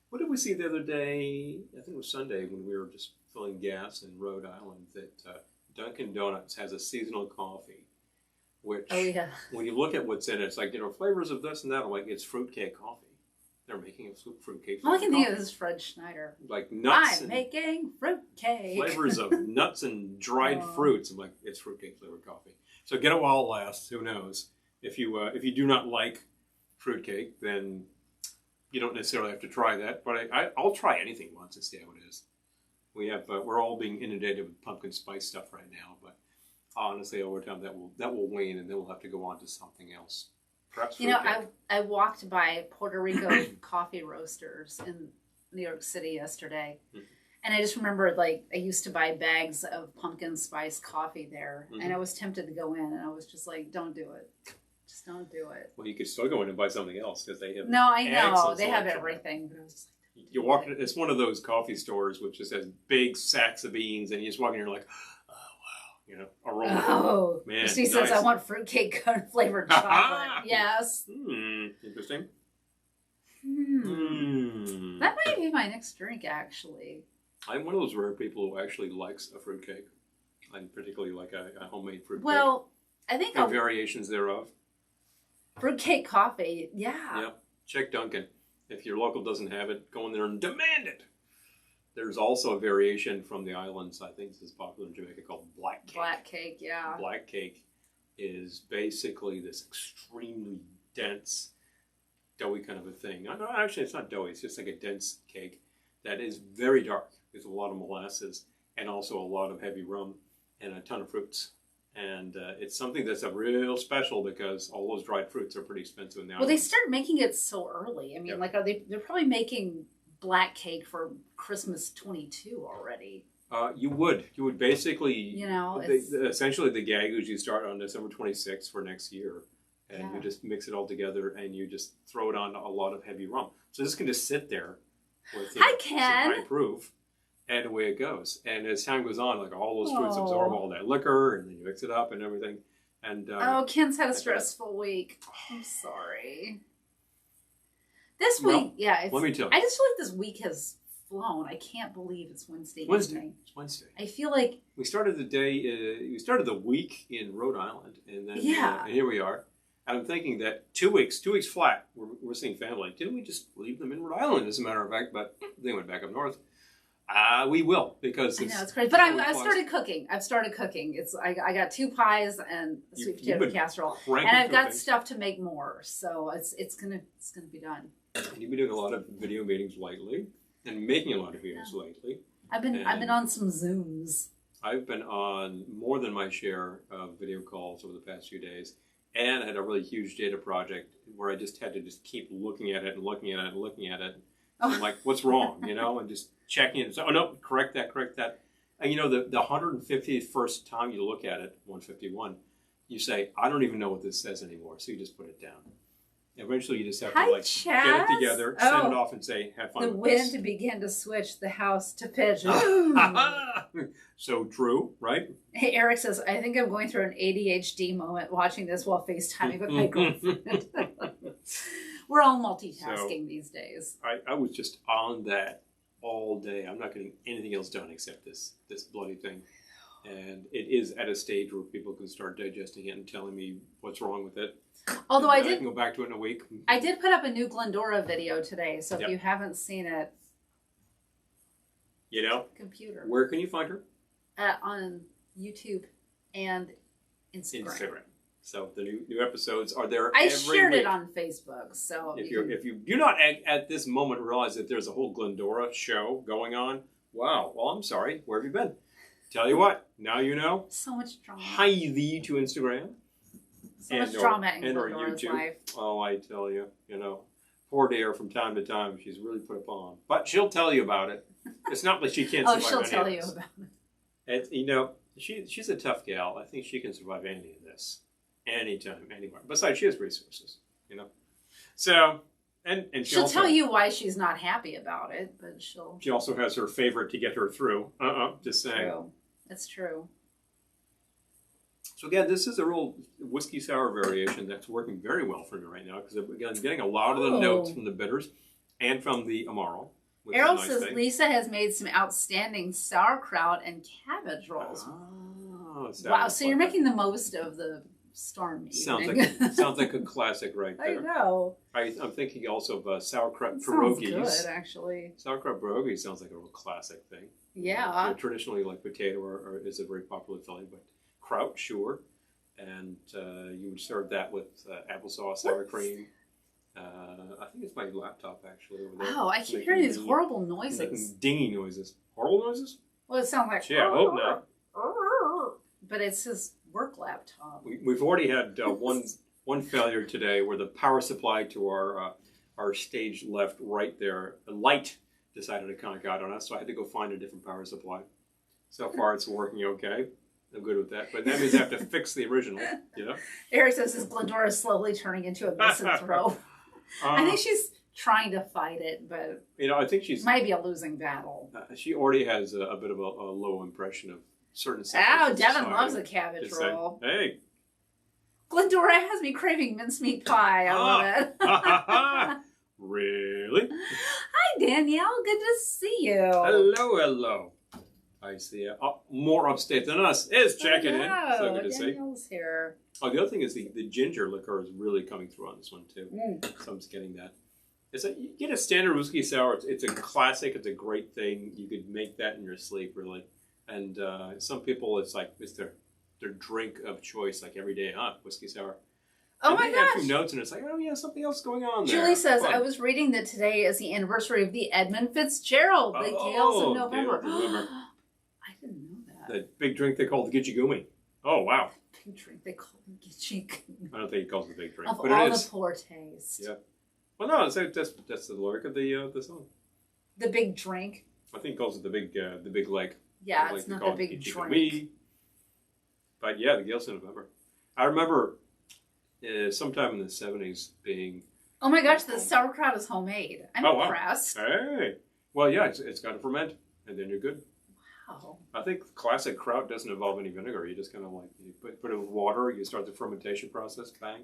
What did we see the other day? I think it was Sunday when we were just filling gas in Rhode Island that Dunkin' Donuts has a seasonal coffee, which when you look at what's in it, it's like, flavors of this and that. I'm like, it's fruitcake coffee. They're making a fruitcake.
All I can think of is Fred Schneider.
Like nuts.
I'm making fruitcake.
Flavors of nuts and dried fruits. I'm like, it's fruitcake flavored coffee. So get it while it lasts. Who knows? If you do not like fruitcake, then you don't necessarily have to try that. But I'll try anything once and see how it is. We're all being inundated with pumpkin spice stuff right now, but honestly, over time that will wane, and then we'll have to go on to something else. Perhaps
I walked by Puerto Rico coffee roasters in New York City yesterday, and I just remembered I used to buy bags of pumpkin spice coffee there, and I was tempted to go in, and I was just like, "Don't do it, just don't do it."
Well, you could still go in and buy something else because they have.
No, I know
excellent
they have
selection.
everything, but I was just like,
You walk in, it's one of those coffee stores which just has big sacks of beans, and you just walk in and you're like, oh, wow, aroma.
Oh,
man.
Christy says, I want fruitcake flavored chocolate. Yes.
Interesting.
That might be my next drink, actually.
I'm one of those rare people who actually likes a fruitcake. I particularly like a homemade fruitcake.
Well, I think
and variations thereof.
Fruitcake coffee, yeah.
Yep. Check Dunkin'. If your local doesn't have it, go in there and demand it. There's also a variation from the islands, I think this is popular in Jamaica, called black cake.
Black cake, yeah.
Black cake is basically this extremely dense, doughy kind of a thing. No, actually, it's not doughy. It's just like a dense cake that is very dark. There's a lot of molasses and also a lot of heavy rum and a ton of fruits. And it's something that's a real special because all those dried fruits are pretty expensive in the islands.
Well, they start making it so early. I mean, they're probably making black cake for Christmas 22 already.
You would basically, essentially the gagoos you start on December 26th for next year, and you just mix it all together and you just throw it on a lot of heavy rum. So this can just sit there with some high proof, and away it goes. And as time goes on, all those fruits absorb all that liquor, and then you mix it up and everything. And
Ken's had a stressful week. I'm sorry. This week,
let me tell you.
I just feel like this week has flown. I can't believe it's Wednesday evening.
It's Wednesday.
I feel like
we started the day. We started the week in Rhode Island, and then and here we are. And I'm thinking that 2 weeks flat. We're seeing family. Didn't we just leave them in Rhode Island, as a matter of fact? But they went back up north. We will, because
I know it's crazy. But I've started cooking. I got 2 pies and a sweet potato casserole, and I've got stuff to make more. So it's gonna be done.
And you've been doing a lot of video meetings lately, and making a lot of videos lately.
I've been on some Zooms.
I've been on more than my share of video calls over the past few days, and I had a really huge data project where I just had to keep looking at it and looking at it and looking at it. So I'm like, what's wrong? And just checking it. So, oh no, correct that. And the 151st time you look at it, 151, you say, I don't even know what this says anymore. So you just put it down. Eventually, you just have
Hi,
to, like,
Chaz.
get it together, send it off, and say, have fun
The
with
wind
this.
began to switch the house to pitch.
So true, right?
Hey, Eric says, I think I'm going through an ADHD moment watching this while FaceTiming with my girlfriend. We're all multitasking these days.
I was just on that all day. I'm not getting anything else done except this bloody thing. And it is at a stage where people can start digesting it and telling me what's wrong with it.
Although
I can go back to it in a week.
I did put up a new Glendora video today, so if
Yep.
you haven't seen it,
You know,
computer
where can you find her?
on YouTube and Instagram.
So the new episodes are there.
I
every
shared
week.
it on Facebook, so
If you do not at this moment realize that there's a whole Glendora show going on, wow. Well, I'm sorry. Where have you been? Tell you what. Now you know.
so much drama.
Hi thee to Instagram.
So much drama in
and or
Glendora's
YouTube.
life.
Oh, I tell you, poor dear. From time to time, she's really put up on, but she'll tell you about it. It's not that she can't.
Oh,
survive
she'll
any
tell
of
you
this.
about it.
She's a tough gal. I think she can survive any of this, anytime, anywhere. Besides, she has resources, So, and
She'll tell you why she's not happy about it, but
She also has her favorite to get her through. Just saying.
True. That's true.
So again, this is a real whiskey sour variation that's working very well for me right now because again, I'm getting a lot of the notes from the bitters and from the Amaro.
Errol says Lisa has made some outstanding sauerkraut and cabbage rolls.
Oh,
Wow, so you're making the most of the storm evening.
Sounds like a classic right there.
I know.
I'm thinking also of sauerkraut
Sounds
pierogies.
good, actually.
Sauerkraut pierogies sounds like a real classic thing.
Yeah.
Traditionally, like potato or is a very popular filling, but kraut, sure. And you would serve that with applesauce, sour cream. I think it's my laptop actually over there.
Oh, I keep hearing these horrible noises.
Making dingy noises. Horrible noises?
Well, it sounds like...
Yeah, I hope not.
But it's his work laptop.
We've already had one failure today where the power supply to our stage left right there, the light decided to conk out on us, so I had to go find a different power supply. So far it's working okay. I'm good with that. But that means I have to fix the original,
Eric says his Glendora is slowly turning into a misanthrope. I think she's trying to fight it, but
I think she's
might be a losing battle.
She already has a bit of a low impression of certain
Oh,
sectors of
Devin
society.
loves a cabbage roll.
Hey.
Glendora has me craving mincemeat pie. I love it.
Really?
Hi, Danielle. Good to see you.
Hello. I see more upstate than us is checking in. So good to see.
Danielle's here.
Oh, the other thing is the ginger liqueur is really coming through on this one too. So I'm just getting that. You get a standard whiskey sour. It's a classic. It's a great thing. You could make that in your sleep, really. And some people, it's their drink of choice, like every day. Whiskey sour.
Oh
and
my
they
gosh.
have some notes, and it's like, oh yeah, something else going on there.
Julie says,
Fun.
I was reading that today is the anniversary of the Edmund Fitzgerald, the Gales of November. I didn't know that.
The big drink they call the Gitchigumi. Oh, wow.
Big drink they call him Gitchigumi.
I don't think he calls it a big drink,
Of
but
all
it is.
the poor taste.
Yeah. Well, no, that's the lyric of the song.
The big drink.
I think he calls it the big leg.
Yeah,
Like
it's
they
not
call
the
it
big
Gitchigumi.
drink.
But yeah, the Gales of November. I remember sometime in the 70s being...
Oh my gosh, the sauerkraut is homemade. I'm impressed.
Wow. Hey. Well, yeah, it's got to ferment, and then you're good.
Wow.
I think classic kraut doesn't involve any vinegar. You just kind of you put it with water, you start the fermentation process, bang.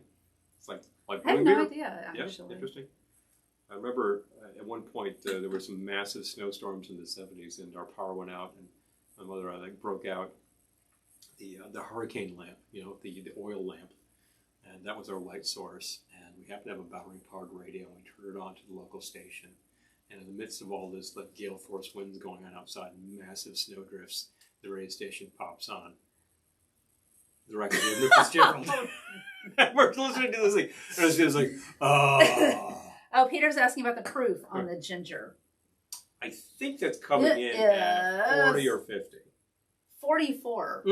It's like
I have
brewing
no
beer.
idea, actually.
Yeah, interesting. I remember at one point there were some massive snowstorms in the 70s, and our power went out, and my mother broke out the hurricane lamp, the oil lamp, and that was our light source. And we happened to have a battery-powered radio, and we turned it on to the local station. And in the midst of all this, gale force winds going on outside, massive snow drifts, the radio station pops on. The record of Edmund Fitzgerald. We're listening to this thing, and it's just like, oh.
Oh, Peter's asking about the proof on the ginger.
I think that's coming in at 40 or 50.
44.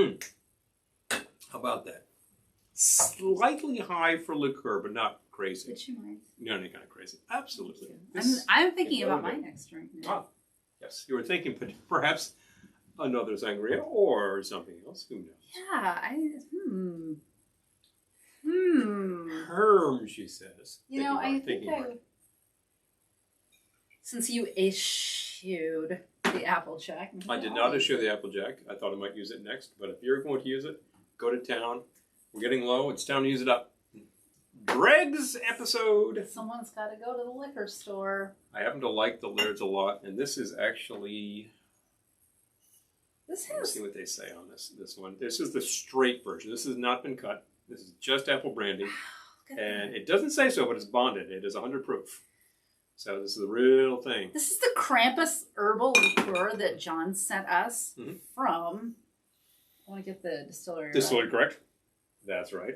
How about that? Slightly high for liqueur, but not crazy.
Would you mind?
No, not kind of crazy. Absolutely.
I'm thinking about my next drink now.
Yes. You were thinking perhaps another sangria or something else. Who knows?
Yeah,
Herm, she says.
You know, I think since you eschewed the Applejack.
I did not eschew the Applejack. I thought I might use it next, but if you're going to use it, go to town. We're getting low. It's time to use it up. Greg's episode.
Someone's got to go to the liquor store.
I happen to like the Lairds a lot, and this is actually... Let's see what they say on this one. This is the straight version. This has not been cut. This is just apple brandy. And it doesn't say so, but it's bonded. It is 100 proof. So this is the real thing.
This is the Krampus Herbal liqueur that John sent us from... I want to get the distillery
Distillery, correct? That's right.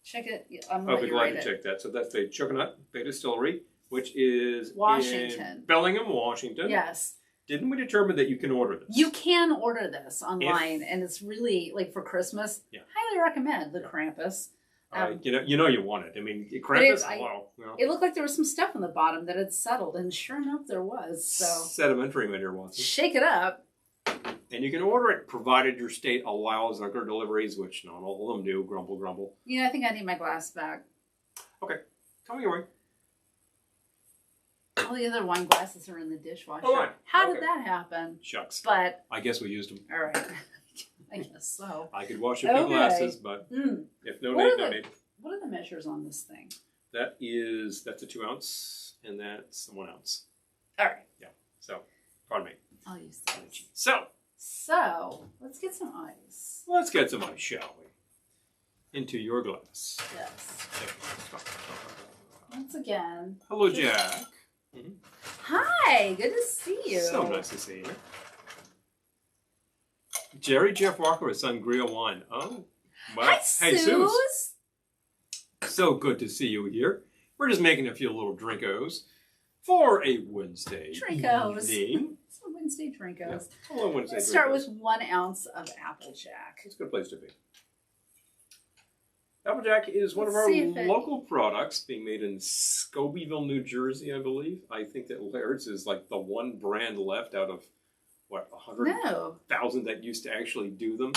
Check it. I'm
I'll be glad to check that. So that's the Coconut Bay Distillery, which is
Washington.
in Bellingham, Washington.
Yes.
Didn't we determine that you can order this?
You can order this online, and it's really, like, for Christmas.
Yeah.
Highly recommend the Krampus.
You know you want it. I mean, Krampus,
It looked like there was some stuff on the bottom that had settled, and sure enough, there was. So
sedimentary matter, Watson.
Shake it up.
And you can order it, provided your state allows liquor deliveries, which not all of them do. Grumble, grumble.
You know, I think I need my glass back.
Okay. Tell me your way.
All the other wine glasses are in the dishwasher.
Oh, right.
How did that happen?
Shucks.
But
I guess we used them.
all right. I guess so.
I could wash a few glasses, but if no need, no need.
What are the measures on this thing?
That's a 2 ounce, and that's a 1 ounce.
All right.
Yeah. So, pardon me.
I'll use this.
So,
let's get some ice.
Let's get some ice, shall we? Into your glass.
Yes. Once again.
Hello, Jack.
Hi, good to see you.
So nice to see you. Jerry Jeff Walker with Sangria Wine. Oh, wow.
Hi, Suze.
So good to see you here. We're just making a few little drinkos for a Wednesday evening.
Some Wednesday drinkos.
Yeah. Hello, Wednesday
Let's start with 1 ounce of Applejack.
It's a good place to be. Applejack is one of our local products being made in Scobeyville, New Jersey, I believe. I think that Laird's is like the one brand left out of, 100,000 that used to actually do them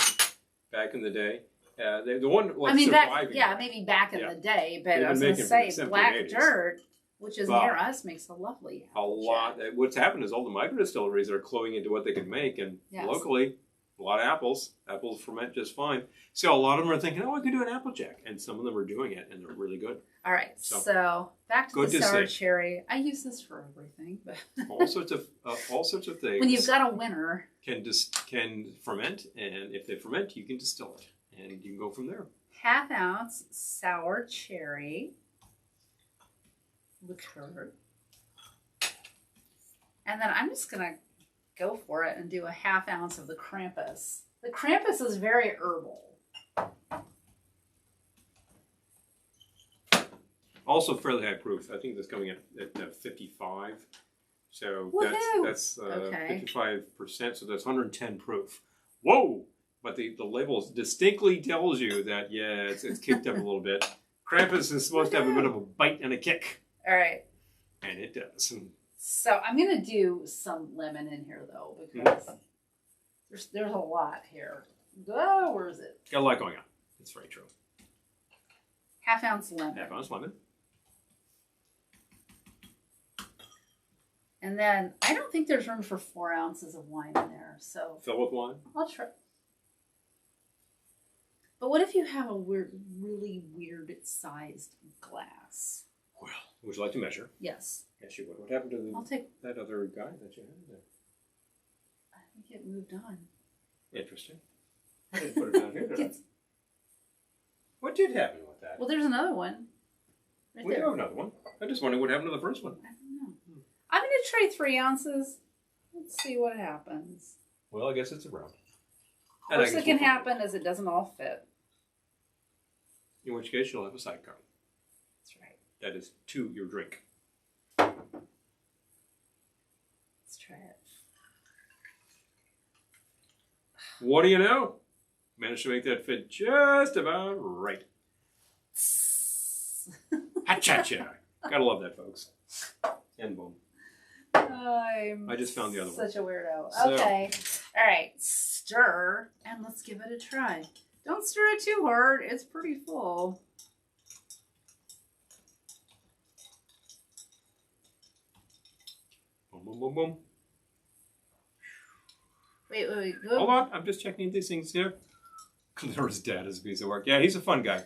back in the day. The one surviving.
Maybe back in the day, but I was going to say Black Dirt, which is near us, makes a lovely Applejack.
A lot. What's happened is all the micro distilleries are cluing into what they can make, and locally, a lot of apples. Apples ferment just fine. So a lot of them are thinking, I could do an Applejack. And some of them are doing it, and they're really good.
All right. So back to the sour cherry. I use this for everything. But
all sorts of things.
When you've got a winner.
Can ferment, and if they ferment, you can distill it. And you can go from there.
1/2 ounce sour cherry liqueur. And then I'm just going to go for it and do 1/2 ounce of the Krampus. The Krampus is very herbal.
Also fairly high proof. I think that's coming at 55. So that's 55%. So that's 110 proof. Whoa! But the label distinctly tells you that, it's kicked up a little bit. Krampus is supposed to have a bit of a bite and a kick.
All right.
And it does.
So I'm going to do some lemon in here, though, because there's a lot here. Oh, where is it?
Got a lot going on. It's very true.
1/2 ounce lemon.
1/2 ounce lemon.
And then I don't think there's room for 4 ounces of wine in there. So
fill with wine?
I'll try. But what if you have a really weird sized glass?
Well, would you like to measure?
Yes.
Yes, you would. What happened to that other guy that you had there?
I think it moved on.
Interesting. I didn't put it down here, did I? What did happen with that?
Well, there's another one.
We have another one. I just wondered what happened to the first one.
I don't know. I'm going to try 3 ounces. Let's see what happens.
Well, I guess it's around.
Worst that can happen is it doesn't all fit.
In which case, you'll have a sidecar.
That's right.
That is to your drink.
Let's try it.
What do you know? Managed to make that fit just about right. Ha-cha-cha. Gotta love that, folks. And boom. I just found the other one.
Such a weirdo. Okay. All right. Stir, and let's give it a try. Don't stir it too hard. It's pretty full.
Boom, boom, boom, boom.
Wait.
Hold on, I'm just checking these things here. Glendora's dad is a piece of work. Yeah, he's a fun guy.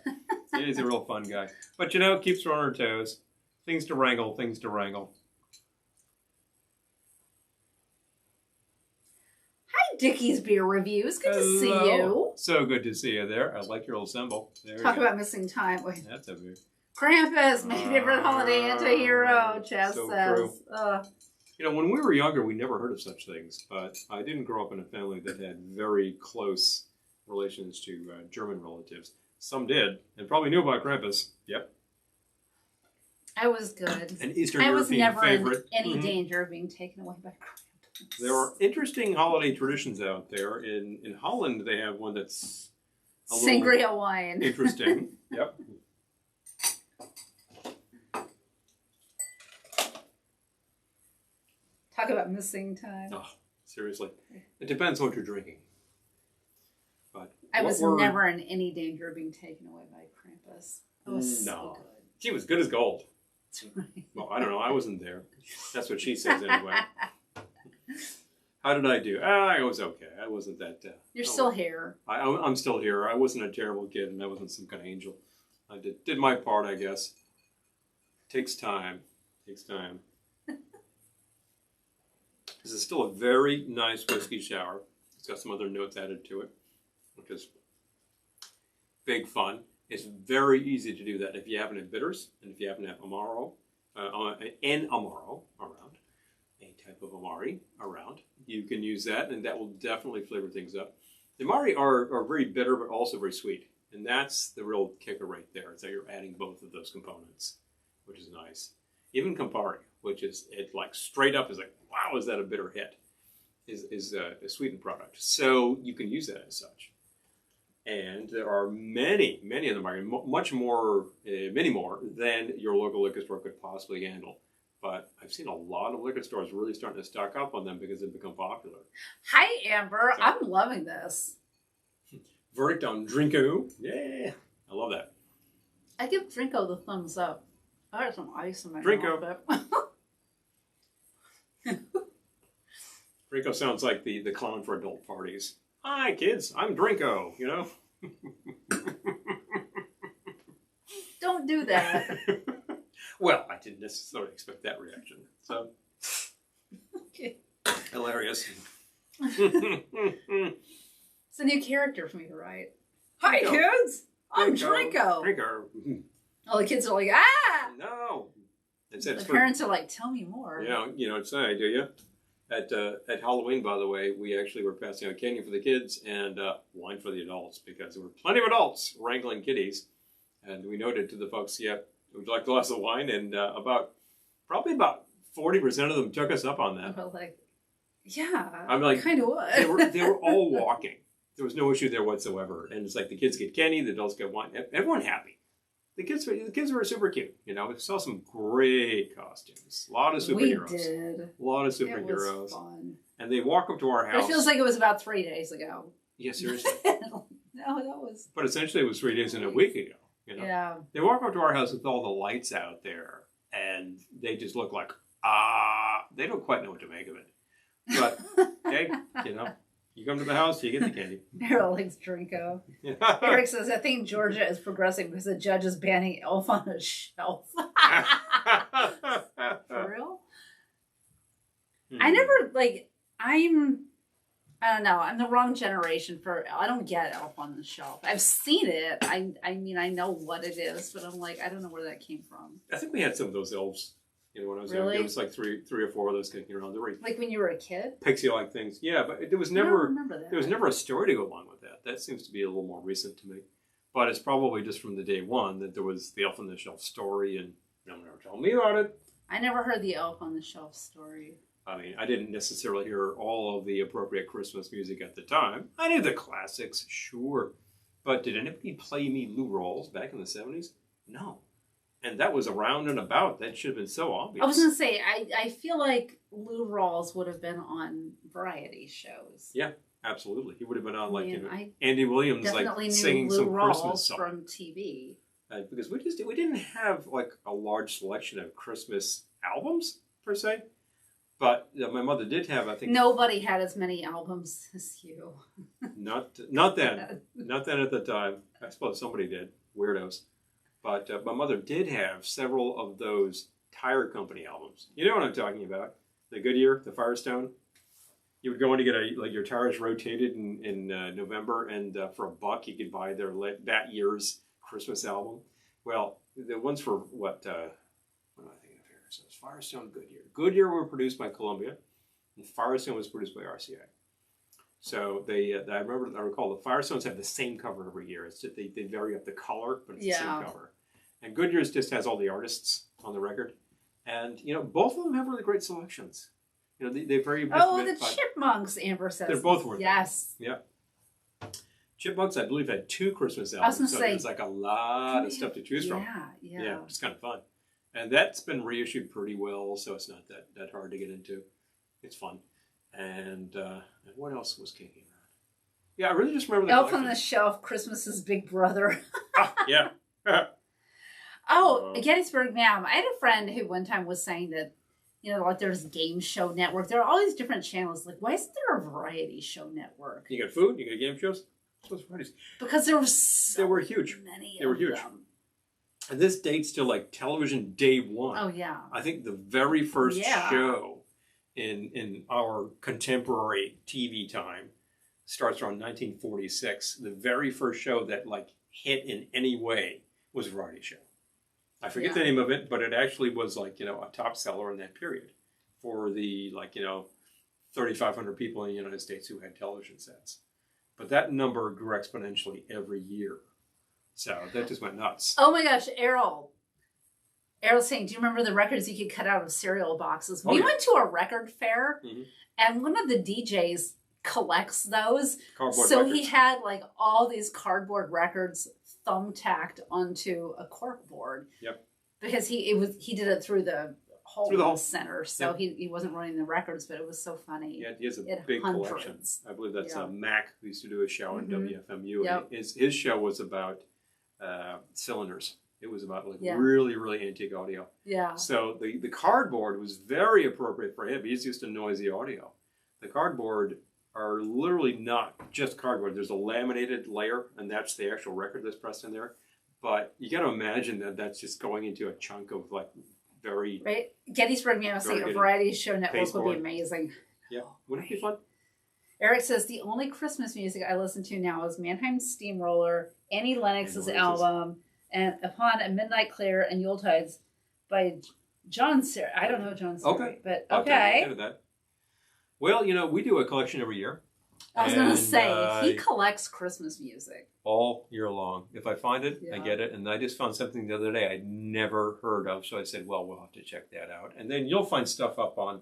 Yeah, he's a real fun guy. But you know, keeps her on her toes. Things to wrangle, things to wrangle.
Hi, Dickie's Beer Reviews. Good to see you.
So good to see you there. I like your little symbol. There
Talk about missing time. Wait.
That's a big.
Krampus, my favorite holiday anti-hero, Chess
so
says.
True. You know, when we were younger, we never heard of such things. But I didn't grow up in a family that had very close relations to German relatives. Some did, and probably knew about Krampus. Yep.
I was good.
An Eastern
I was
European
never
favorite.
in any danger of being taken away by Krampus.
There are interesting holiday traditions out there. In Holland, they have one that's a
Sangria wine.
Interesting. Yep.
Talk about missing time.
Oh, seriously. It depends what you're drinking. But
I was never in any danger of being taken away by Krampus. It was so good.
She was good as gold.
That's right.
Well, I don't know. I wasn't there. That's what she says anyway. How did I do? I was okay. I wasn't that...
You're still here.
I'm still here. I wasn't a terrible kid, and I wasn't some kind of angel. I did my part, I guess. Takes time. Takes time. This is still a very nice whiskey shower. It's got some other notes added to it, which is big fun. It's very easy to do that if you happen to have bitters, and if you happen to have Amaro, an Amaro around, a type of Amari around, you can use that, and that will definitely flavor things up. The Amari are very bitter, but also very sweet, and that's the real kicker right there. Is that you're adding both of those components, which is nice. Even Campari, which is like straight up is like, wow, is that a bitter hit? Is a sweetened product, so you can use that as such. And there are many of them are much more, many more than your local liquor store could possibly handle. But I've seen a lot of liquor stores really starting to stock up on them because they've become popular.
Hi, Amber. So, I'm loving this.
Verdict on Drinko. Yeah, I love that.
I give Drinko the thumbs up. I got some ice in my
Drinko.
mouth.
Drinko sounds like the clown for adult parties. Hi, kids. I'm Drinko, you know?
Don't do that.
Well, I didn't necessarily expect that reaction. So,
okay.
Hilarious.
It's a new character for me to write. Hi, kids. I'm Drinko.
Drinko.
All the kids are like, ah!
No.
The parents are like, tell me more.
Yeah, you know what to say, do you? At Halloween, by the way, we actually were passing out candy for the kids and wine for the adults because there were plenty of adults wrangling kiddies. And we noted to the folks, yeah, would you like a glass of wine? And probably about 40% of them took us up on that.
But like, yeah,
I'm like,
kind of would.
They were all walking. There was no issue there whatsoever. And it's like the kids get candy, the adults get wine. Everyone happy. The kids were super cute. You know, we saw some great costumes. A lot of superheroes.
We did.
A lot of superheroes.
It was fun.
And they walk up to our house.
It feels like it was about 3 days ago.
Yeah, seriously.
No, that was...
But essentially it was 3 days and a week ago. You know?
Yeah.
They walk up to our house with all the lights out there. And they just look like, they don't quite know what to make of it. But, hey, you know. You come to the house, you get the candy.
Meryl likes Drinko. Eric says, I think Georgia is progressing because the judge is banning Elf on a Shelf. For real? I never, I don't know. I'm the wrong generation for, I don't get Elf on the Shelf. I've seen it. I mean, I know what it is, but I'm like, I don't know where that came from.
I think we had some of those elves. You know, when I was young, there was like three or four of those kicking around. There were
like when you were a kid?
Pixie-like things. Yeah, but there was never a story to go along with that. That seems to be a little more recent to me. But it's probably just from the day one that there was the Elf on the Shelf story, and no one ever told me about it.
I never heard the Elf on the Shelf story.
I mean, I didn't necessarily hear all of the appropriate Christmas music at the time. I knew the classics, sure. But did anybody play me Lou Rawls back in the 70s? No. And that was around and about. That should have been so obvious.
I was going to say, I feel like Lou Rawls would have been on variety shows.
Yeah, Absolutely. He would have been on like
I
Andy Williams like singing some Christmas song.
From TV.
Because we didn't have like a large selection of Christmas albums per se. But my mother did have, I think...
Nobody had as many albums as you.
Not then. Not then at the time. I suppose somebody did. Weirdos. But my mother did have several of those tire company albums. You know what I'm talking about? The Goodyear, the Firestone. You would go in to get your tires rotated in November, and for $1 you could buy that year's Christmas album. Well, the ones for what am I thinking of here? So it's Firestone, Goodyear. Goodyear were produced by Columbia, and Firestone was produced by RCA. So I recall the Firestones have the same cover every year. It's just, they vary up the color, but it's the same cover. And Goodyear's just has all the artists on the record, and both of them have really great selections. They vary.
The Chipmunks, Amber says.
They're both worth it.
Yes.
Yeah. Chipmunks, I believe, had 2 Christmas albums.
I was going to say,
there's like a lot of stuff to choose from. Yeah, it's kind of fun. And that's been reissued pretty well, so it's not that hard to get into. It's fun. And what else was kicking around? Yeah, I really just remember the
Elf on the Shelf, Christmas's Big Brother.
Yeah.
Gettysburg Ma'am. I had a friend who one time was saying that, like there's Game Show Network. There are all these different channels. Like, why isn't there a variety show network?
You got food? You got game shows?
Because there was
they were huge. They were huge.
Them.
And this dates to like television day one.
Oh, yeah.
I think the very first show in our contemporary TV time starts around 1946. The very first show that like hit in any way was a variety show. I forget the name of it, but it actually was like, a top seller in that period for the 3,500 people in the United States who had television sets. But that number grew exponentially every year. So that just went nuts.
Oh my gosh, Errol's saying, do you remember the records you could cut out of cereal boxes? We went to a record fair, and one of the DJs collects those.
Cardboard
so
records.
He had like all these cardboard records thumbtacked onto a corkboard.
Yep.
Because he did it through the whole center, so he wasn't running the records, but it was so funny.
Yeah, he has a big collection. I believe that's Mac, who used to do a show on WFMU.
Yep.
And his show was about cylinders. It was about really, really antique audio.
Yeah.
So the cardboard was very appropriate for him. He's used to noisy audio. The cardboard are literally not just cardboard. There's a laminated layer, and that's the actual record that's pressed in there. But you got to imagine that that's just going into a chunk of like very...
Right? Gettysburg Ma'am saying a variety show network would be amazing.
Yeah. Wouldn't it be fun?
Eric says, the only Christmas music I listen to now is Mannheim's Steamroller, Annie Lennox's album, and Upon a Midnight Clear and Yuletides by John Ser. I don't know John Ser, but okay.
That. Well, we do a collection every year.
I was going to say, he collects Christmas music.
All year long. If I find it, I get it. And I just found something the other day I'd never heard of. So I said, well, we'll have to check that out. And then you'll find stuff up on,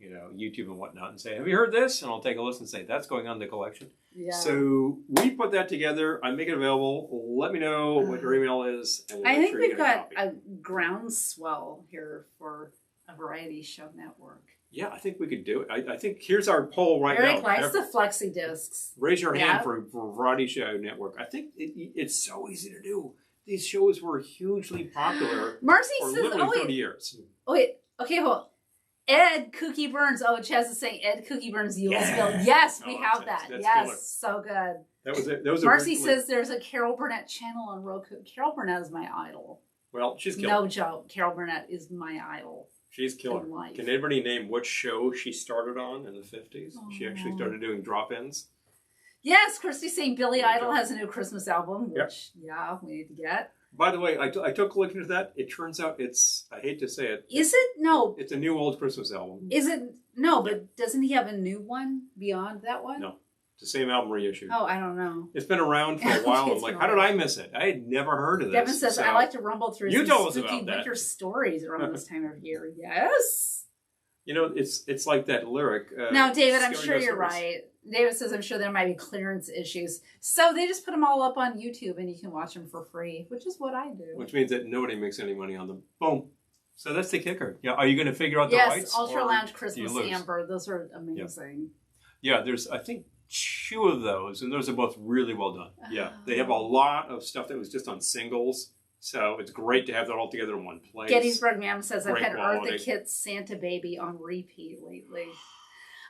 YouTube and whatnot and say, have you heard this? And I'll take a listen and say, that's going on the collection.
Yeah.
So we put that together. I make it available. Let me know what your email is. And
I think we've got a groundswell here for a variety show network.
Yeah, I think we could do it. I think here's our poll right now.
Eric likes the flexi discs.
Raise your hand for Variety Show Network. I think it's so easy to do. These shows were hugely popular
Marcy
for
says,
literally 30 years.
Wait, okay, hold on. Ed Cookie Burns. Oh, Chaz is saying Ed Cookie Burns Yulesville. Yes, we have that. Yes, killer. So good.
That was it. That was
Marcy says there's a Carol Burnett channel on Roku. Carol Burnett is my idol.
Well, she's killer.
No joke. Carol Burnett is my idol.
She's killer. Can anybody name what show she started on in the 50s? She actually started doing drop-ins.
Yes, Christy's saying Billy Idol has a new Christmas album, which, we need to get.
By the way, I took a look into that. It turns out it's, I hate to say it.
Is it? No.
It's a new old Christmas album.
Is it? No, but doesn't he have a new one beyond that one?
No. It's the same album reissued.
Oh, I don't know.
It's been around for a while. I'm like, how did I miss it? I had never heard of this.
Devin says, I like to rumble through
some
spooky winter stories around this time of year. Yes.
It's like that lyric.
No, David, I'm sure you're right. David says, I'm sure there might be clearance issues. So they just put them all up on YouTube and you can watch them for free, which is what I do.
Which means that nobody makes any money on them. Boom. So that's the kicker. Yeah, are you going to figure out the rights?
Yes, Ultra Lounge Christmas Amber. Those are amazing.
Yeah, there's, I think, 2 of those, and those are both really well done. Yeah, they have a lot of stuff that was just on singles, so it's great to have that all together in one place.
Gettysburg Ma'am says, I've
Great
had
quality.
Eartha Kitt's Santa Baby on repeat lately.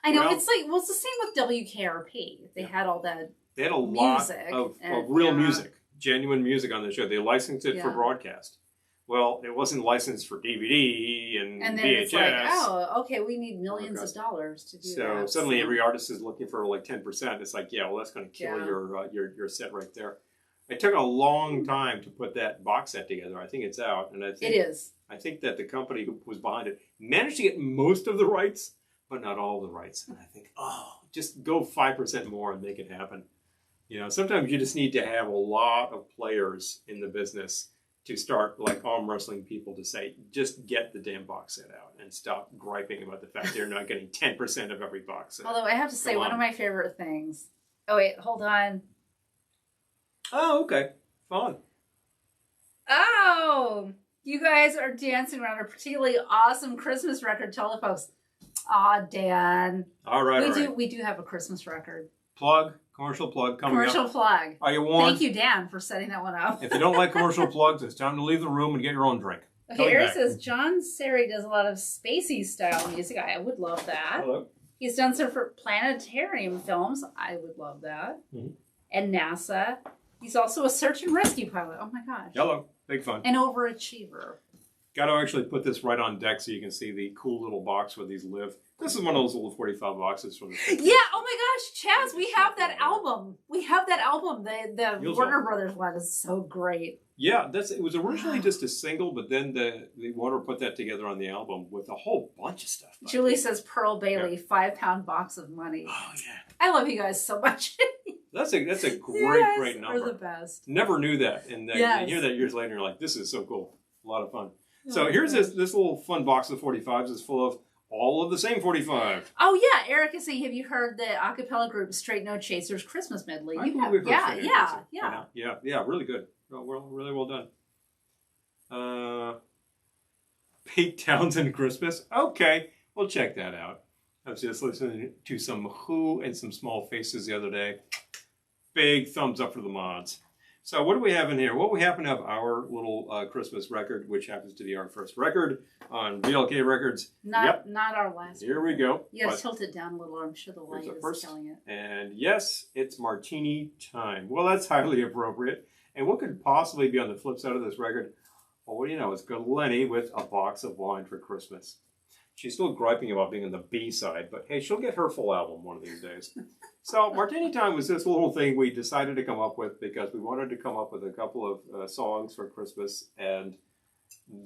I know, it's like, well, it's the same with WKRP. They had all that
They had a lot
music
of
and-
real music, genuine music on the show. They licensed it for
Yeah.
broadcast. Well, it wasn't licensed for DVD and
And then
VHS.
it's like, oh, okay, we need millions of dollars to do that.
So suddenly every artist is looking for like 10%. It's like, yeah, well, that's going to kill
Yeah.
your set right there. It took a long time to put that box set together. I think it's out, and I think
It is.
I think that the company who was behind it managed to get most of the rights, but not all the rights. And I think, oh, just go 5% more and make it happen. You know, sometimes you just need to have a lot of players in the business to start like arm wrestling people to say, just get the damn box set out and stop griping about the fact they're not getting 10% of every box set.
Although I have to say,
Come
one
on.
of my favorite things. Oh, wait, hold on.
Oh, okay. Fun.
Oh, you guys are dancing around a particularly awesome Christmas record. Tell the folks. Aw, Dan.
All right.
We do have a Christmas record.
Commercial plug coming
Commercial
up.
plug.
Are you warned?
Thank you, Dan, for setting that one up.
If you don't like commercial plugs, it's time to leave the room and get your own drink.
Okay,
Coming
Eric
back.
says John Seri does a lot of spacey style music. I would love that.
Hello.
He's done some for planetarium films. I would love that.
Mhm.
And NASA. He's also a search and rescue pilot. Oh my gosh.
Hello. Big fun.
An overachiever.
Got to actually put this right on deck so you can see the cool little box where these live. This is one of those little 45 boxes from the 50s.
Yeah, oh my gosh, Chaz, we have that album. We have that album. The
Feels
Warner
well.
Brothers one is so great.
Yeah, it was originally just a single, but then the Warner put that together on the album with a whole bunch of stuff.
Julie says Pearl Bailey, 5-pound box of money.
Oh yeah,
I love you guys so much.
that's a great
You're
number.
the best.
Never knew that, and
Yes.
you hear that years later, and you're like, this is so cool, a lot of fun. So
Oh,
here's
gosh.
this little fun box of 45s is full of all of the same 45.
Oh yeah, Eric is saying, have you heard the a cappella group Straight No Chasers Christmas Medley?
I
You
think
have,
we've heard
yeah,
Straight
yeah,
Edge. Yeah, really good. Really well done. Pete Townsend Christmas. Okay, we'll check that out. I was just listening to some Who and some Small Faces the other day. Big thumbs up for the mods. So what do we have in here? Well, we happen to have our little Christmas record, which happens to be our first record on VLK Records.
Not our last.
Here we go.
You gotta
But-
tilt it down a little. I'm sure the light
Here's the
is
first.
killing it.
And yes, it's martini time. Well, that's highly appropriate. And what could possibly be on the flip side of this record? Well, what do you know? It's Lenny with a box of wine for Christmas. She's still griping about being on the B side, but hey, she'll get her full album one of these days. So Martini Time was this little thing we decided to come up with because we wanted to come up with a couple of songs for Christmas, and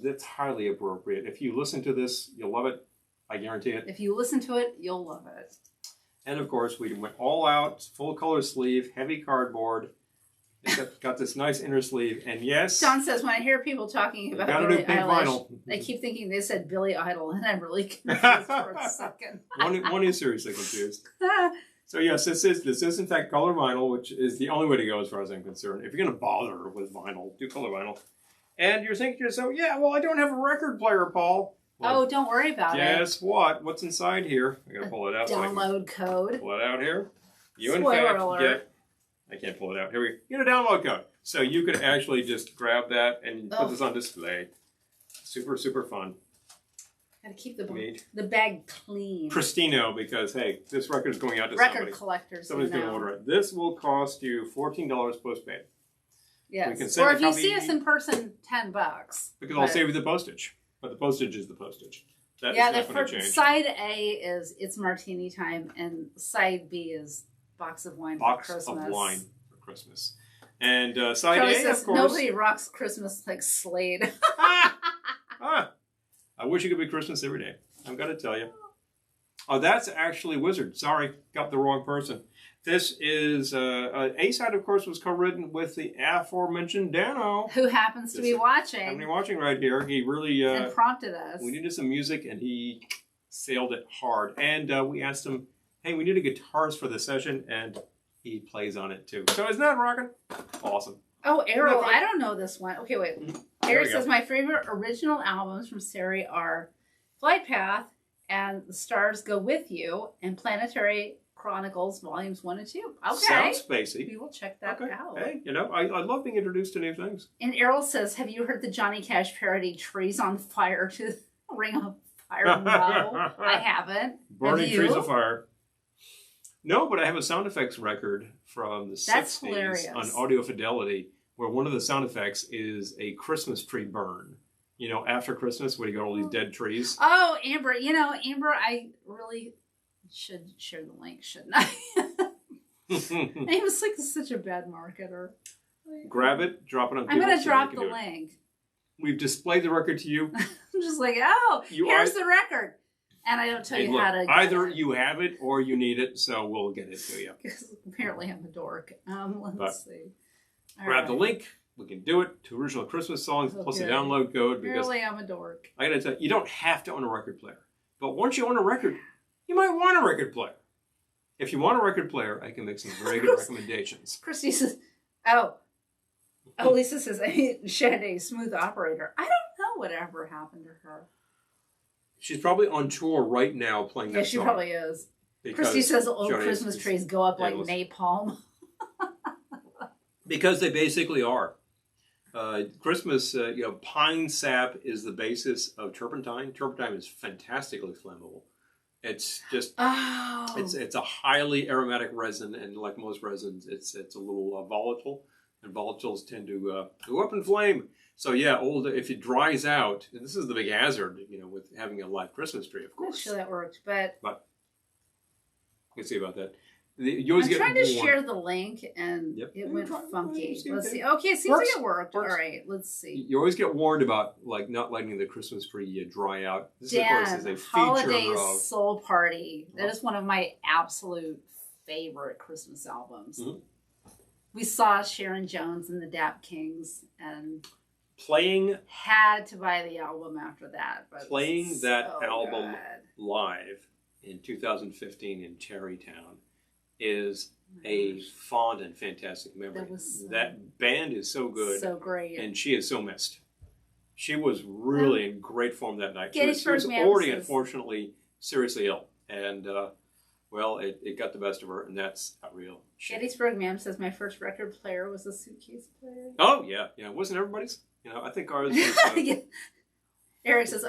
that's highly appropriate. If you listen to this, you'll love it. I guarantee it.
If you listen to it, you'll love it.
And of course, we went all out, full color sleeve, heavy cardboard. It's got this nice inner sleeve, and yes,
John says, when I hear people talking about
gotta do
Billie
pink
Eilish,
vinyl.
I keep thinking they said Billy Idol, and I'm really confused for a second.
one is seriously confused. So yes, this is in fact color vinyl, which is the only way to go as far as I'm concerned. If you're going to bother with vinyl, do color vinyl. And you're thinking to yourself, yeah, well, I don't have a record player, Paul. Well,
Oh, don't worry about it.
guess what? What's inside here? I got to pull it out. So I can
Download code.
pull it out here. You in
Spoiler
fact
alert.
get. I can't pull it out. Here we go. Get a download code. So you could actually just grab that and put
Oh.
this on display. Super, super fun.
Gotta keep
Neat.
the bag clean.
Pristino, because hey, this record is going out to
Record
somebody.
collectors.
Somebody's going to order it. This will cost you $14 postpaid.
Yes.
We can send
Or
a
if you
copy-
see us in person, $10.
Because I'll save you the postage. But the postage is the postage. That
Yeah,
is
the
not going to
first
change.
side A is it's martini time, and side B is box of wine
Box
for Christmas.
of wine for Christmas. And side
Charlie
A,
says
of course.
nobody rocks Christmas like Slade.
I wish it could be Christmas every day. I've got to tell you. Oh, that's actually Wizard. Sorry, got the wrong person. This is A side, of course, was co-written with the aforementioned Dano.
Who happens to be watching
Somebody watching right here. He really
and prompted us.
we needed some music, and he sailed it hard. And we asked him, "Hey, we need a guitarist for the session," and he plays on it too. So isn't that rocking? Awesome.
Oh, Errol,
Isn't that fun?
I don't know this one. Okay, wait.
There
Eric
we go.
says my favorite original albums from Sari are Flight Path and The Stars Go With You and Planetary Chronicles Volumes 1 and 2. Okay.
Sounds spacey.
We will check that out.
Hey, I love being introduced to new things.
And Errol says, have you heard the Johnny Cash parody, Trees on Fire to Ring of Fire? No, I haven't.
Burning Trees of Fire. No, but I have a sound effects record from the 60s
hilarious.
On Audio Fidelity, where one of the sound effects is a Christmas tree burn. After Christmas, when you got all these dead trees.
Oh, Amber, Amber, I really should share the link, shouldn't I? I was like such a bad marketer.
Grab it, drop it on.
I'm going to drop the link.
We've displayed the record to you.
I'm just like, here's the record. And I don't tell you how to get
either you have it or you need it, so we'll get it to you.
Because apparently I'm a dork. Let's see.
Grab the link. We can do it. 2 original Christmas songs plus a download code. Because
apparently I'm a dork.
I gotta tell you, you don't have to own a record player. But once you own a record, you might want a record player. If you want a record player, I can make some very good recommendations.
Christy says, Lisa says, Shade, smooth operator. I don't know whatever happened to her.
She's probably on tour right now playing that song.
Yeah, she probably is. Christy says old Christmas trees go up like napalm.
Because they basically are. Christmas, pine sap is the basis of turpentine. Turpentine is fantastically flammable. It's just, it's a highly aromatic resin, and like most resins, it's a little volatile, and volatiles tend to go up in flame. So yeah, if it dries out, and this is the big hazard, with having a live Christmas tree, of course.
I'm not sure that worked, but
you can see about that.
I'm trying to share the link, and it went funky. Let's see. Okay, it seems like it worked. All right, let's see.
You always get warned about not letting the Christmas tree dry out. This, of course, is a feature
Holiday
of
Soul Party. That is one of my absolute favorite Christmas albums. Mm-hmm. We saw Sharon Jones and the Dap Kings, and had to buy the album after that. But
playing that album live in 2015 in Tarrytown is a fond and fantastic memory. That band is so good.
So great.
And she is so missed. She was really in great form that night. She was already, unfortunately, seriously ill. And, it got the best of her, and that's not real shit.
Gettysburg Ma'am says, my first record player was a suitcase player.
Oh, yeah. It wasn't everybody's. I think ours was...
Eric says,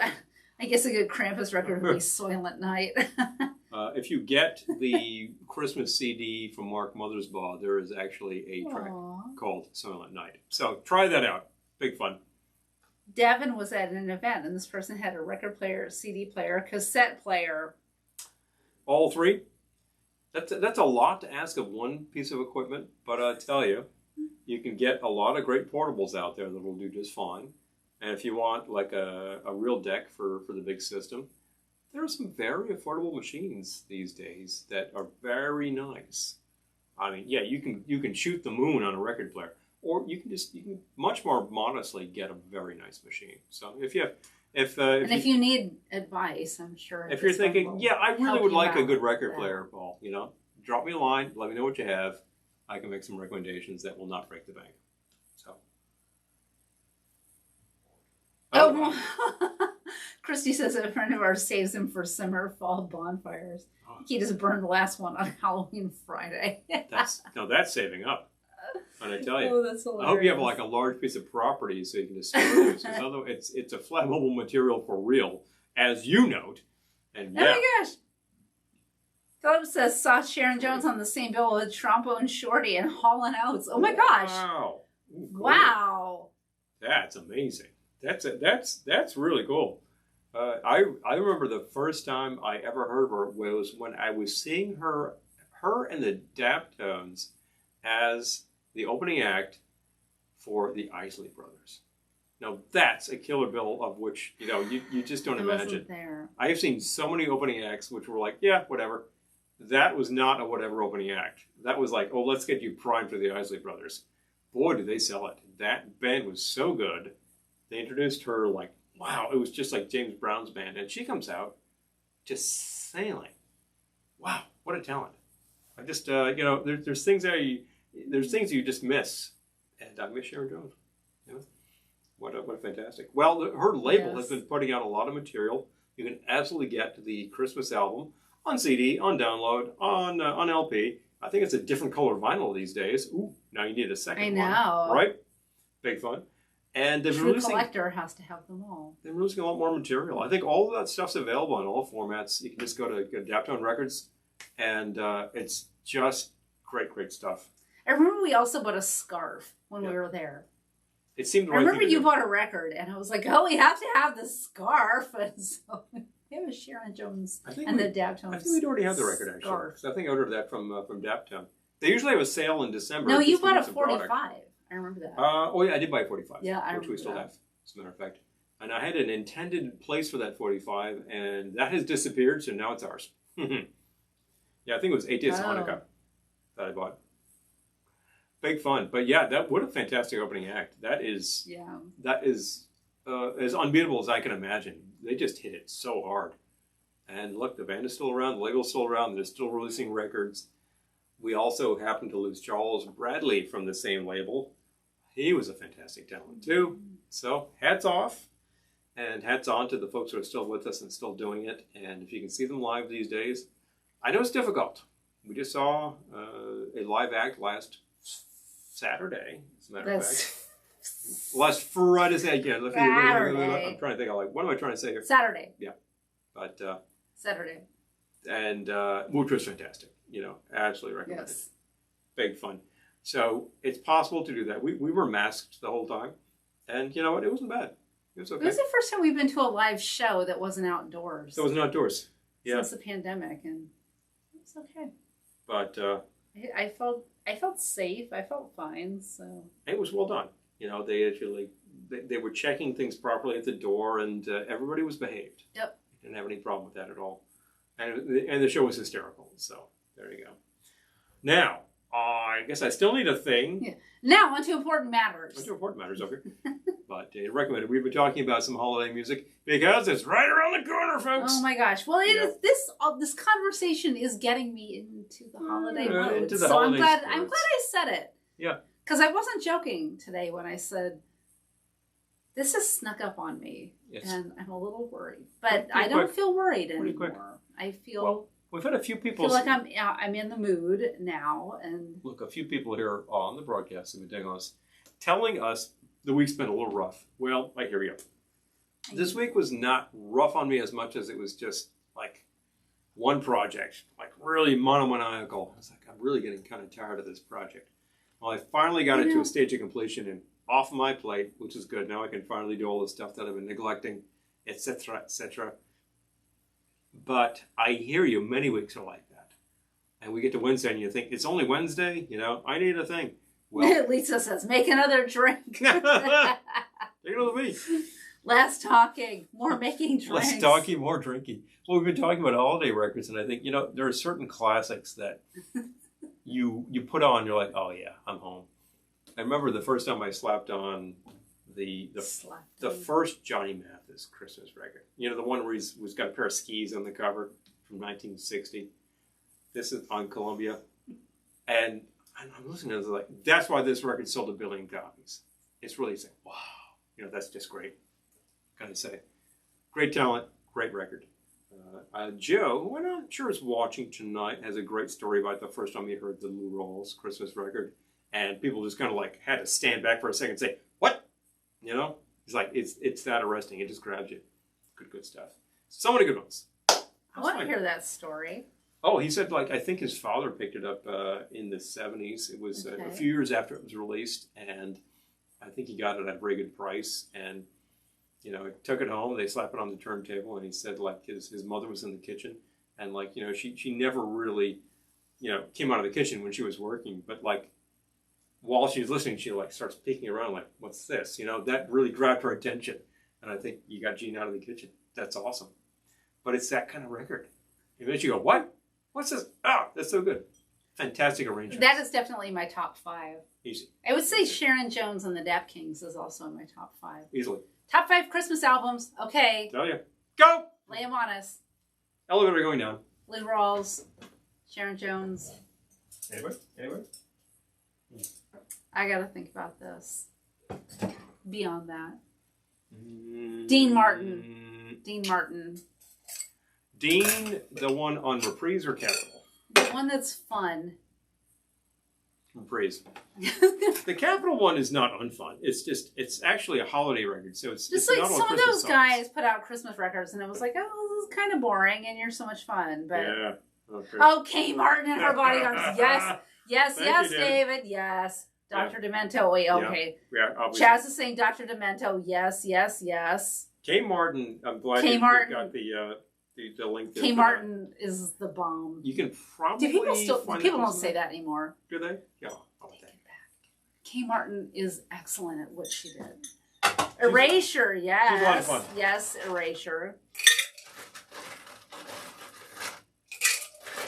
I guess a good Krampus record would be Soylent Night.
If you get the Christmas CD from Mark Mothersbaugh, there is actually a track called Silent Night. So try that out. Big fun.
Devin was at an event, and this person had a record player, CD player, cassette player.
All 3? That's a lot to ask of one piece of equipment, but I tell you, you can get a lot of great portables out there that will do just fine. And if you want like a real deck for the big system, there are some very affordable machines these days that are very nice. I mean, yeah, you can shoot the moon on a record player, or you can much more modestly get a very nice machine. So if you need
advice, I'm sure.
If you're thinking, I really would like a good record player, Paul, drop me a line, let me know what you have. I can make some recommendations that will not break the bank. So.
Christy says a friend of ours saves him for summer, fall bonfires. He just burned the last one on Halloween Friday.
That's saving up. And I tell you,
that's hilarious.
I hope you have like a large piece of property so you can just store it. Because otherwise, it's a flammable material for real, as you note. And
oh my gosh. Philip says saw Sharon Jones on the same bill with Trombone Shorty and Hall & Oates. Oh my gosh!
Wow! Ooh, cool.
Wow!
That's amazing. That's really cool. I remember the first time I ever heard of her was when I was seeing her and the Daptones as the opening act for the Isley Brothers. Now that's a killer bill of which you just don't imagine.
There.
I have seen so many opening acts which were like, yeah, whatever. That was not a whatever opening act. That was like, oh, let's get you primed for the Isley Brothers. Boy, did they sell it. That band was so good. They introduced her like, wow, it was just like James Brown's band. And she comes out just sailing. Wow, what a talent. I just, there's things there's things you just miss. And I miss Sharon Jones. What a fantastic. Well, her label has been putting out a lot of material. You can absolutely get the Christmas album. on CD, on download, on LP. I think it's a different color vinyl these days. Ooh, now you need a second one.
I know.
Right? Big fun. And they're
True collector has to have them all.
They're releasing a lot more material. I think all of that stuff's available in all formats. You can just go to Daptone Records, and it's just great stuff.
I remember we also bought a scarf when we were there.
It seemed the right
I remember
thing to
you
do.
bought a record, and I was like, "Oh, we have to have the scarf." And so it was Sharon Jones and the Daptones.
I think we'd already have the record actually. Because I think I ordered that from Daptone. They usually have a sale in December.
No, you bought a 45. I remember that.
Oh yeah, I did buy a 45.
Yeah, I
which we
remember
still
that.
have, as a matter of fact. And I had an intended place for that 45, and that has disappeared. So now it's ours. Yeah, I think it was 80th Hanukkah that I bought. Big fun, but yeah, what a fantastic opening act. That is as unbeatable as I can imagine. They just hit it so hard. And look, the band is still around, the label's still around, they're still releasing records. We also happened to lose Charles Bradley from the same label. He was a fantastic talent too. So hats off, and hats on to the folks who are still with us and still doing it. And if you can see them live these days, I know it's difficult. We just saw a live act last Saturday, as a matter of fact. Last Friday. I'm trying to think of what am I trying to say here?
Saturday.
Yeah. But
Saturday.
And which was fantastic. Absolutely recommend it. Big fun. So it's possible to do that. We were masked the whole time. And you know what? It wasn't bad. It was okay.
It was the first time we've been to a live show that wasn't outdoors.
It wasn't outdoors. Yeah.
Since the pandemic, and it was okay.
But
I felt safe. I felt fine. So
it was well done. They actually they were checking things properly at the door, and everybody was behaved.
Yep.
Didn't have any problem with that at all. And the show was hysterical. So there you go. Now, I guess I still need a thing.
Yeah. Now, on to important matters.
On to important matters, okay. But recommended. We've been talking about some holiday music because it's right around the corner, folks.
Oh my gosh! Well, this conversation is getting me into the holiday mode.
Into the
so
holiday
I'm glad
spirits.
I said it.
Yeah.
Because I wasn't joking today when I said this has snuck up on me, and I'm a little worried. But I don't feel worried anymore. I feel.
Well, we've had a few people.
I feel like I'm in the mood now, and
look, a few people here on the broadcast have been telling us the week's been a little rough. Well, I hear you. This week was not rough on me as much as it was just like one project, like really monomaniacal. I was like, I'm really getting kind of tired of this project. Well, I finally got it to a stage of completion and off my plate, which is good. Now I can finally do all the stuff that I've been neglecting, etc., etc. But I hear you. Many weeks are like that. And we get to Wednesday and you think, it's only Wednesday? I need a thing. Well,
Lisa says, make another drink.
Take another week.
Less talking, more making drinks.
Less talking, more drinking. Well, we've been talking about holiday records, and I think, there are certain classics that you put on, you're like, oh yeah, I'm home. I remember the first time I slapped on the first Johnny Mathis Christmas record. The one where he's got a pair of skis on the cover from 1960. This is on Columbia. And I'm listening to it, like, that's why this record sold 1 billion copies. It's really saying, wow, that's just great. Gotta say. Great talent, great record. Joe, who I'm not sure is watching tonight, has a great story about the first time he heard the Lou Rawls Christmas record. And people just kind of had to stand back for a second and say, what? He's like, it's that arresting. It just grabs you. Good stuff. So many good ones.
I want to hear that story.
Oh, he said, I think his father picked it up in the 70s. It was a few years after it was released, and I think he got it at a very good price. And, he took it home. They slapped it on the turntable, and he said, his mother was in the kitchen, and, she never really, came out of the kitchen when she was working, but, while she was listening, she, starts peeking around, what's this? That really grabbed her attention. And I think you got Gene out of the kitchen. That's awesome. But it's that kind of record. It makes you go, what? What's this? Oh, that's so good. Fantastic arrangement.
That is definitely my top 5.
Easy.
I would say Sharon Jones and the Dap Kings is also in my top 5.
Easily.
Top 5 Christmas albums. Okay.
Tell you. Go!
Lay them on us.
Elevator going down.
Lou Rawls, Sharon Jones.
Anybody?
I gotta think about this. Beyond that. Dean Martin.
Dean, the one on Reprise or Capitol?
The one that's fun.
Reprise. The Capitol one is not unfun. It's actually a holiday record, so it's
just
like
not
some
of
Christmas
those
songs.
guys put out Christmas records, and it was like, oh, this is kind of boring, and you're so much fun. But
Yeah. Okay.
oh, Kay Martin and her bodyguards. Yes,
Thank you,
David. Yes. Dr. Demento. Wait, okay.
Yeah, obviously.
Chaz is saying Dr. Demento. Yes.
Kay Martin, I'm glad
Kay
you
Martin.
got the link there.
Kay
for
Martin is the bomb.
that. You can probably
Do people still?
find
People
it
don't say that anymore.
Do they? Yeah. I'll bet.
Kay Martin is excellent at what she did. Erasure, yes.
she's a lot of fun.
Yes, Erasure.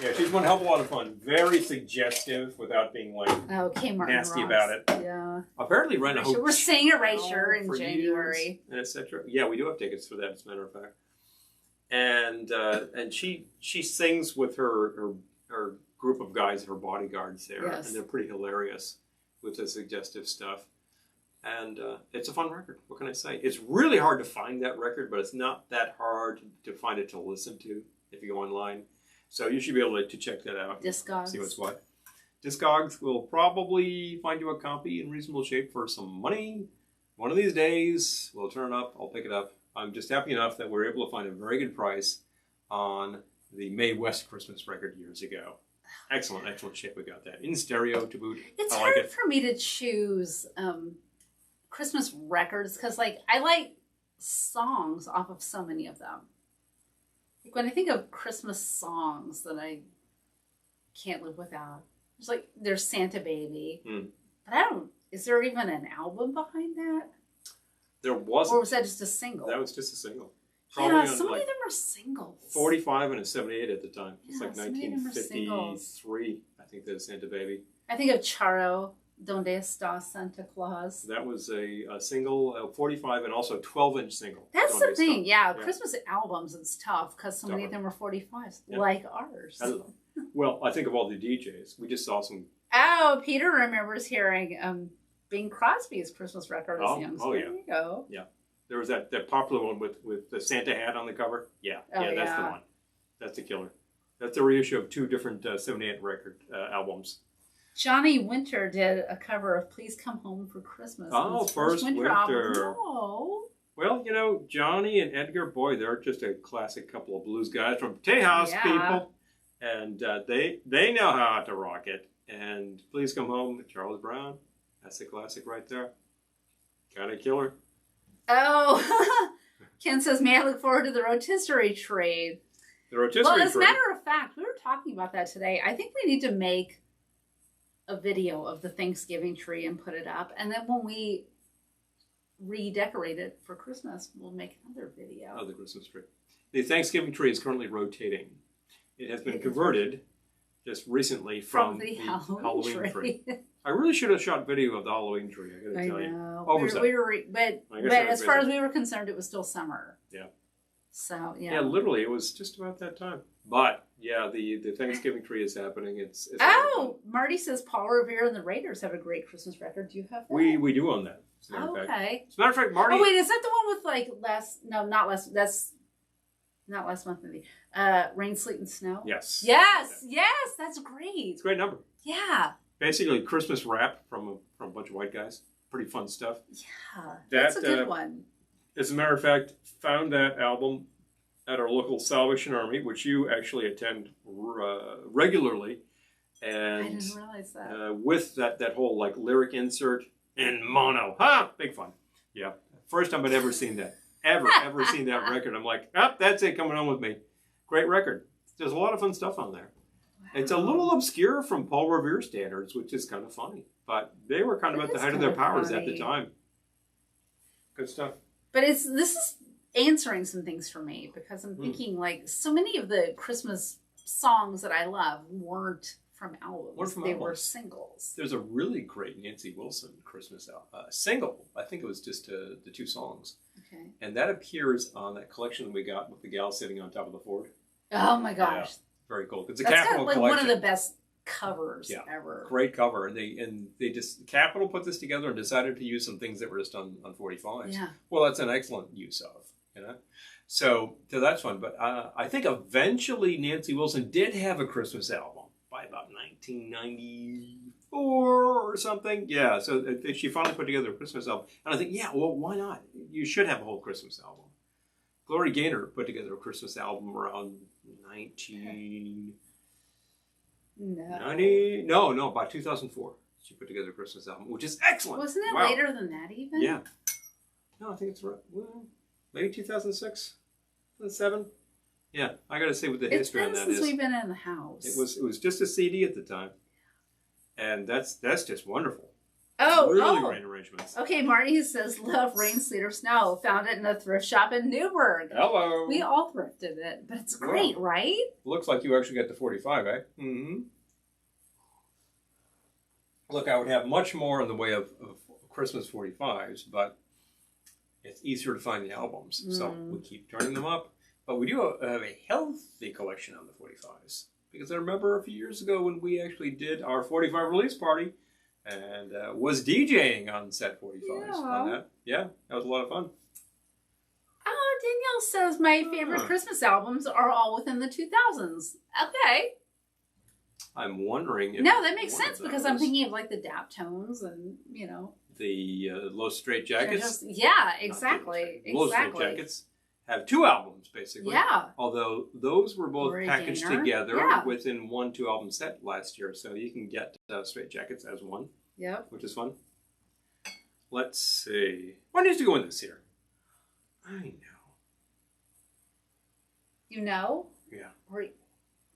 Yeah, she's one hell of a lot of fun. Very suggestive without being like
Oh, Kay Martin
nasty
rocks.
about it.
Yeah.
Apparently ran a hotel
We're seeing Erasure in
for
January.
years, and etc. Yeah, we do have tickets for that, as a matter of fact. And she sings with her group of guys, her bodyguards there,
Yes.
and they're pretty hilarious with the suggestive stuff. And it's a fun record. What can I say? It's really hard to find that record, but it's not that hard to find it to listen to if you go online. So you should be able to check that out.
Discogs.
See what's what. Discogs will probably find you a copy in reasonable shape for some money. One of these days, we'll turn it up. I'll pick it up. I'm just happy enough that we're able to find a very good price on the Mae West Christmas record years ago. Excellent shape we got that. In stereo to boot.
It's
I like
hard
it.
for me to choose Christmas records because, like, I like songs off of so many of them. Like, when I think of Christmas songs that I can't live without, there's Santa Baby. But I don't, is there even an album behind that?
There wasn't.
Or was that just a single?
That was just a single.
Yeah, so many of them are singles.
45 and a 78 at the time. It's
Yeah,
like
so many of them are singles.
1953, I think, that Santa Baby.
I think of Charo, Donde Está Santa Claus.
That was a single, 45, and also 12-inch single.
That's
Donde
the thing,
Está.
yeah. Christmas albums, it's tough because so many of them are 45s,
Yeah.
like ours.
Well, I think of all the DJs. We just saw some.
Oh, Peter remembers hearing Bing Crosby's Christmas record as a youngster.
Oh, yeah.
There you go.
Yeah. There was that popular one with the Santa hat on the cover. Yeah.
Oh,
That's the
yeah.
one. That's the killer. That's a reissue of two different 78 record albums.
Johnny Winter did a cover of Please Come Home for Christmas.
Oh,
His
First Winter.
album. No.
Well, you know, Johnny and Edgar, boy, they're just a classic couple of blues guys from Tejas,
Yeah.
people. And they know how to rock it. And Please Come Home with Charles Brown. That's a classic right there. Kind of killer.
Oh, Ken says, may I look forward to the rotisserie trade?
The rotisserie
Well, as a
trade.
matter of fact, we were talking about that today. I think we need to make a video of the Thanksgiving tree and put it up. And then when we redecorate it for Christmas, we'll make another video.
Of the Christmas tree. The Thanksgiving tree is currently rotating. It has been converted just recently from the Halloween tree. I really should have shot video of the Halloween tree, I gotta
I
tell you.
know.
Oversight.
But
I guess
but
I was
as far as
busy.
we were concerned, it was still summer.
Yeah.
So, yeah.
Yeah, literally, it was just about that time. But, yeah, the Thanksgiving tree is happening. It's
Oh, Marty says Paul Revere and the Raiders have a great Christmas record. Do you have that?
We do own that. As a matter of fact.
Okay.
As a matter of fact, Marty...
Oh, wait, is that the one with, like, that's not last month, maybe. Rain, Sleet, and Snow?
Yes.
Yes, that's great.
It's a great number.
Yeah.
Basically, Christmas rap from a bunch of white guys. Pretty fun stuff.
Yeah, that's a
That,
good one.
As a matter of fact, found that album at our local Salvation Army, which you actually attend regularly. And
I didn't realize that.
with that whole like lyric insert in mono. Ha! Big fun. Yeah. First time I'd ever seen that. Ever seen that record. I'm like, that's it, coming on with me. Great record. There's a lot of fun stuff on there.
Wow.
It's a little obscure from Paul Revere standards, which is kind of funny. But they were kind of at the height of their powers at the time. Good stuff.
But this is answering some things for me because I'm thinking like so many of the Christmas songs that I love weren't from albums. They were singles.
There's a really great Nancy Wilson Christmas single. I think it was just the two songs.
Okay.
And that appears on that collection that we got with the gal sitting on top of the Ford.
Oh my gosh.
Yeah, very cool. It's a
That's
Capitol
kind of like
collection.
one of the best covers ever.
Great cover. And they just Capitol put this together and decided to use some things that were just on 45s.
Yeah.
Well, that's an excellent use of. You know, so that's fun. But I think eventually Nancy Wilson did have a Christmas album by about 1994 or something. Yeah, so she finally put together a Christmas album, and I think, yeah, well, why not? You should have a whole Christmas album. Gloria Gaynor put together a Christmas album around 1990. No, by 2004. She put together a Christmas album, which is excellent.
Wasn't it later than that even?
Yeah. No, I think it's right. Well, maybe 2006, 2007. Yeah, I got to say what the history on that is.
It's been since we've been in the house.
It was just a CD at the time, and that's just wonderful.
Oh,
really great arrangements.
Okay, Marty says, love rain, sleet, or snow. Found it in a thrift shop in Newburgh.
Hello.
We all thrifted it, but it's great, right?
Looks like you actually got the 45, eh? Mm-hmm. Look, I would have much more in the way of Christmas 45s, but it's easier to find the albums. So we keep turning them up. But we do have a healthy collection on the 45s. Because I remember a few years ago when we actually did our 45 release party and was DJing on set 45s on that. Yeah, that was a lot of fun.
Oh, Danielle says my favorite Christmas albums are all within the 2000s. Okay.
I'm wondering if...
No, that makes sense because I'm thinking of like the Daptones and, you know...
The Low Straight Jackets?
Yeah, exactly.
Low Straight Jackets have 2 albums, basically.
Yeah.
Although those were both packaged together within 1 2-album set last year. So you can get Straight Jackets as one.
Yep.
Which is fun. Let's see. What needs to go in this here? I know.
You know?
Yeah.
Or...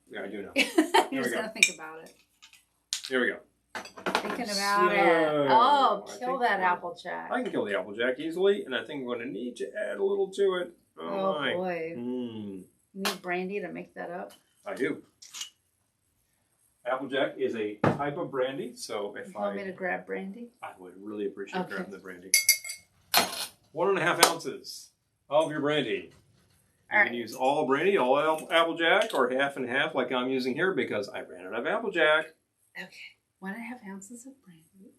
Yeah, I do know.
You're just going to think about it.
Here we go.
Thinking about it. Oh, kill that Applejack.
I can kill the Applejack easily, and I think I'm going to need to add a little to it.
Oh boy.
You
need brandy to make that up?
I do. Applejack is a type of brandy, so if
you want me to grab brandy?
I would really appreciate grabbing the brandy. 1.5 ounces of your brandy. You can use all brandy, all Applejack, or half and half like I'm using here because I ran out of Applejack.
Okay. 1.5 ounces of brandy.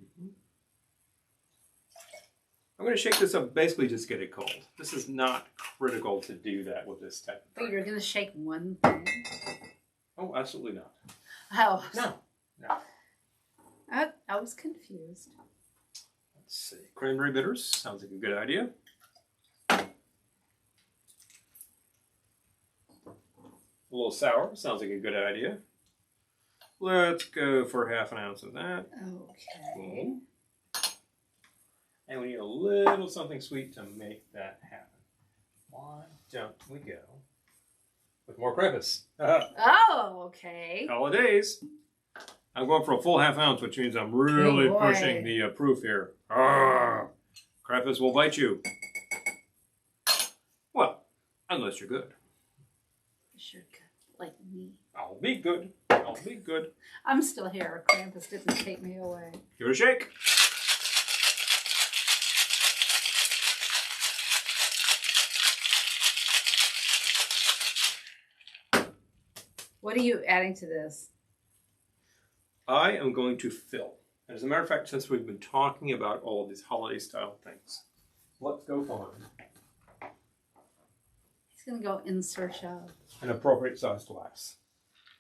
I'm going to shake this up, basically just get it cold. This is not critical to do that with this type of
drink. But you're going to shake one thing?
Oh, absolutely not.
Oh.
No.
I was confused.
Let's see. Cranberry bitters. Sounds like a good idea. A little sour. Sounds like a good idea. Let's go for 1/2 ounce of that.
Okay.
And we need a little something sweet to make that happen. Why don't we go with more Krampus?
Oh, okay.
Holidays. I'm going for a full 1/2 ounce, which means I'm really pushing the proof here. Krampus will bite you. Well, unless you're good.
You're good, like me.
I'll be good. I'll be good.
I'm still here. Krampus didn't take me away.
Give it a shake.
What are you adding to this?
I am going to fill. As a matter of fact, since we've been talking about all of these holiday style things, let's go find.
He's going to go in search of
an appropriate sized glass.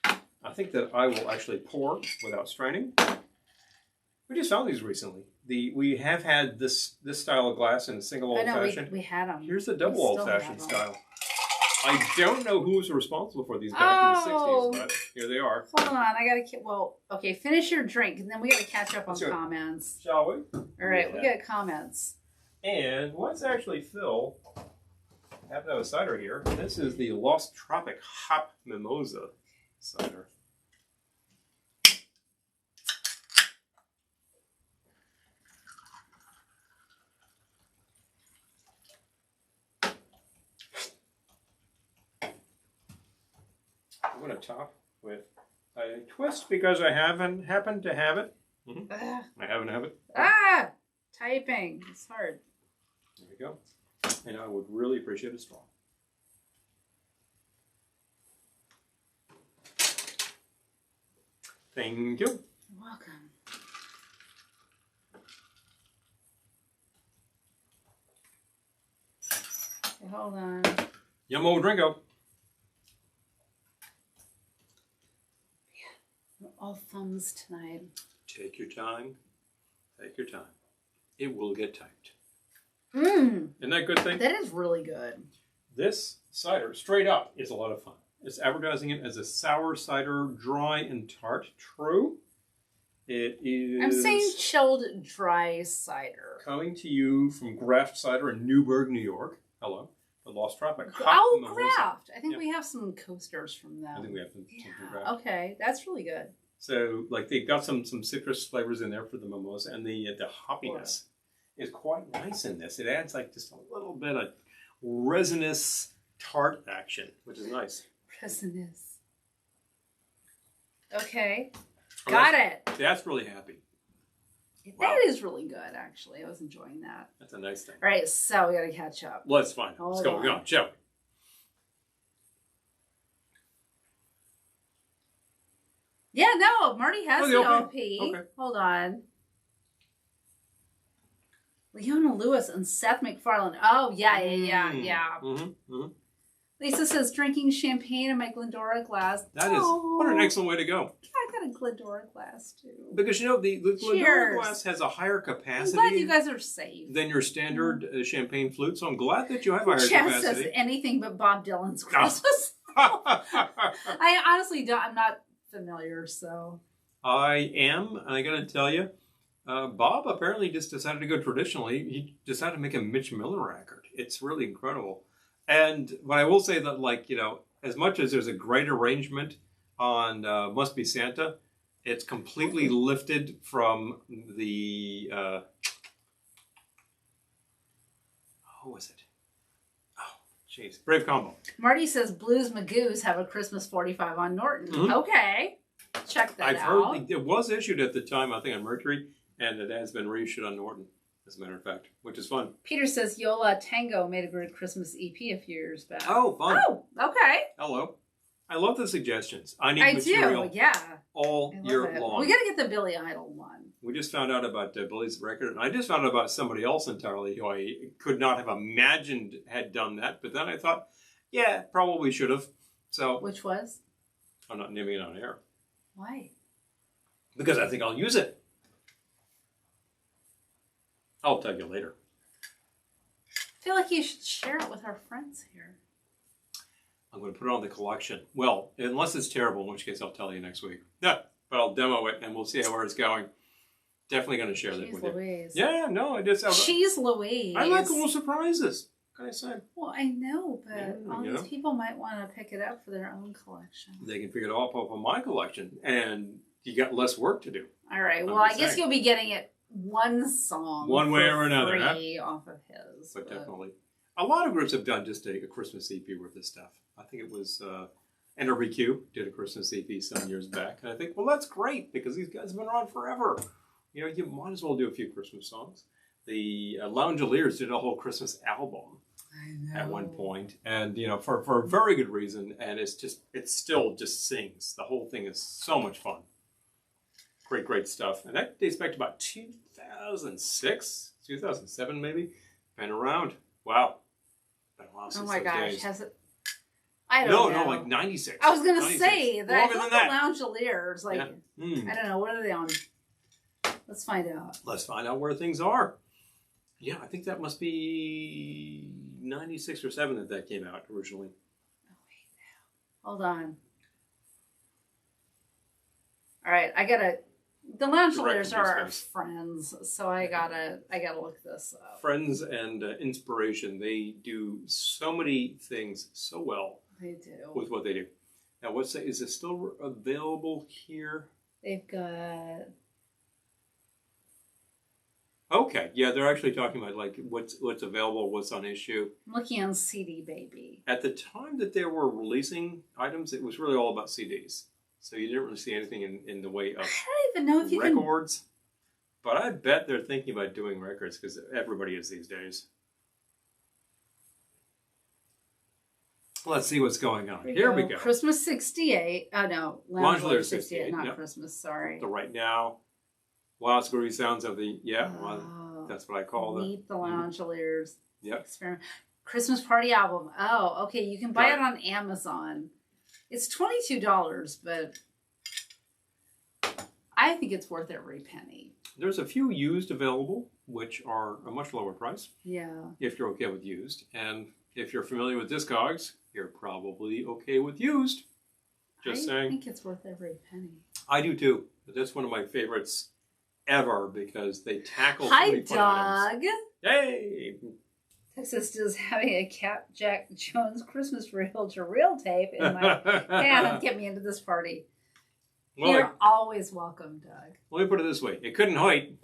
I think that I will actually pour without straining. We just found these recently. We have had this style of glass in a single old fashioned.
We had them.
Here's the double old fashioned style. I don't know who was responsible for these back in the 60s, but here they are.
Hold on, I gotta okay, finish your drink, and then we gotta catch up on comments.
Shall we?
All right, we got comments.
And let's actually fill. I happen to have a cider here. This is the Lost Tropic Hop Mimosa cider. I'm going to top with a twist because I happened to have it. I happen to have it.
Typing. It's hard.
There we go. And I would really appreciate a straw. Thank you.
You're welcome. So hold on.
Yummo drinko.
We're all thumbs tonight.
Take your time. Take your time. It will get typed.
Mmm.
Isn't that a good thing?
That is really good.
This cider, straight up, is a lot of fun. It's advertising it as a sour cider, dry and tart. True. It is...
I'm saying chilled dry cider.
Coming to you from Graft Cider in Newburgh, New York. Hello. The Lost Tropic.
Oh, Graft. I think we have some coasters from them.
I think we have some from Graft.
Okay, that's really good.
So, like, they've got some citrus flavors in there for the mimosa, and the hoppiness is quite nice in this. It adds, like, just a little bit of resinous tart action, which is nice.
Resinous. Okay. Got it.
That's really happy.
That is really good, actually. I was enjoying that.
That's a nice thing.
All right, so we got to catch up.
Let's find it. Let's go. Go on, show.
Yeah, no, Marty has the OP.
Okay.
Hold on. Leona Lewis and Seth MacFarlane. Oh, yeah.
Mm-hmm.
Lisa says, drinking champagne in my Glendora glass.
That is, what an excellent way to go.
I got a Glendora glass, too.
Because, you know, the Glendora glass has a higher capacity.
I'm glad you guys are safe.
Than your standard champagne flute, so I'm glad that you have a higher
Jeff
capacity.
says anything but Bob Dylan's Christmas. I honestly don't. I'm not familiar, so.
I am, and I got to tell you, Bob apparently just decided to go traditionally. He decided to make a Mitch Miller record. It's really incredible. But I will say that, like, you know, as much as there's a great arrangement on Must Be Santa, it's completely lifted from the, what was it? Oh, jeez. Brave Combo.
Marty says Blues Magoos have a Christmas 45 on Norton. Mm-hmm. Okay. Check that out.
I've heard it was issued at the time, I think, on Mercury, and it has been reissued on Norton, as a matter of fact, which is fun.
Peter says Yola Tango made a great Christmas EP a few years back.
Oh, fun.
Oh, okay.
Hello. I love the suggestions. I need material all year long.
We got to get the Billy Idol one.
We just found out about Billy's record, and I just found out about somebody else entirely who I could not have imagined had done that, but then I thought, yeah, probably should have. So,
which was?
I'm not naming it on air.
Why?
Because I think I'll use it. I'll tell you later.
I feel like you should share it with our friends here.
I'm going to put it on the collection. Well, unless it's terrible, in which case I'll tell you next week. Yeah, but I'll demo it and we'll see where it's going. Definitely going to share that with
Louise.
you. Yeah, no, I just...
Cheese Louise.
I like little surprises. What can I say?
Well, I know, but all these people might want to pick it up for their own collection.
They can pick it all up on my collection, and you got less work to do.
All right. Well, I guess you'll be getting it one song.
One way or another.
Free off of his.
But definitely. A lot of groups have done just a Christmas EP with this stuff. I think it was NRBQ did a Christmas EP some years back. And I think, well, that's great because these guys have been around forever. You know, you might as well do a few Christmas songs. The Loungeliers did a whole Christmas album at one point. And, you know, for a very good reason. And it still just sings. The whole thing is so much fun. Great, great stuff. And that dates back to about 2006, 2007 maybe. Been around. Wow. Been a while since
my gosh.
days.
Has it? I don't know.
No, like 96.
I was going to say that.
Longer
I
than that.
The Loungeliers, like, I don't know. What are they on? Let's find out. Let's
find out where things are. Yeah, I think that must be 96 or 7 that came out originally.
Oh, wait now. Hold on. All right, I gotta. The Loungeliers are our friends, so I gotta look this up.
Friends and inspiration. They do so many things so well.
They do
with what they do. Now, is it still available here?
They've got.
Okay, yeah, they're actually talking about like what's available, what's on issue.
I'm looking on CD Baby.
At the time that they were releasing items, it was really all about CDs. So you didn't really see anything in the way of
I don't even know if you
records. But I bet they're thinking about doing records because everybody is these days. Let's see what's going on. Here we go.
Christmas 68. Oh, no.
Loungeliers
68, not Christmas. Sorry.
The Right Now. Wild Screwy Sounds of the... Yeah, well, that's what I call them.
Meet the Loungeliers.
Yep.
Experiment. Christmas Party album. Oh, okay. You can buy
Right.
it on Amazon. It's $22, but I think it's worth every penny.
There's a few used available, which are a much lower price.
Yeah.
If you're okay with used. And if you're familiar with Discogs, you're probably okay with used. Just saying.
I think it's worth every penny.
I do too. But that's one of my favorites ever because they tackle so
Hi,
many fun items.
Doug.
Hey!
Texas is having a Jack Jones Christmas reel-to-reel tape in my hand and get me into this party.
Well,
You're always welcome, Doug.
let me put it this way. It couldn't wait.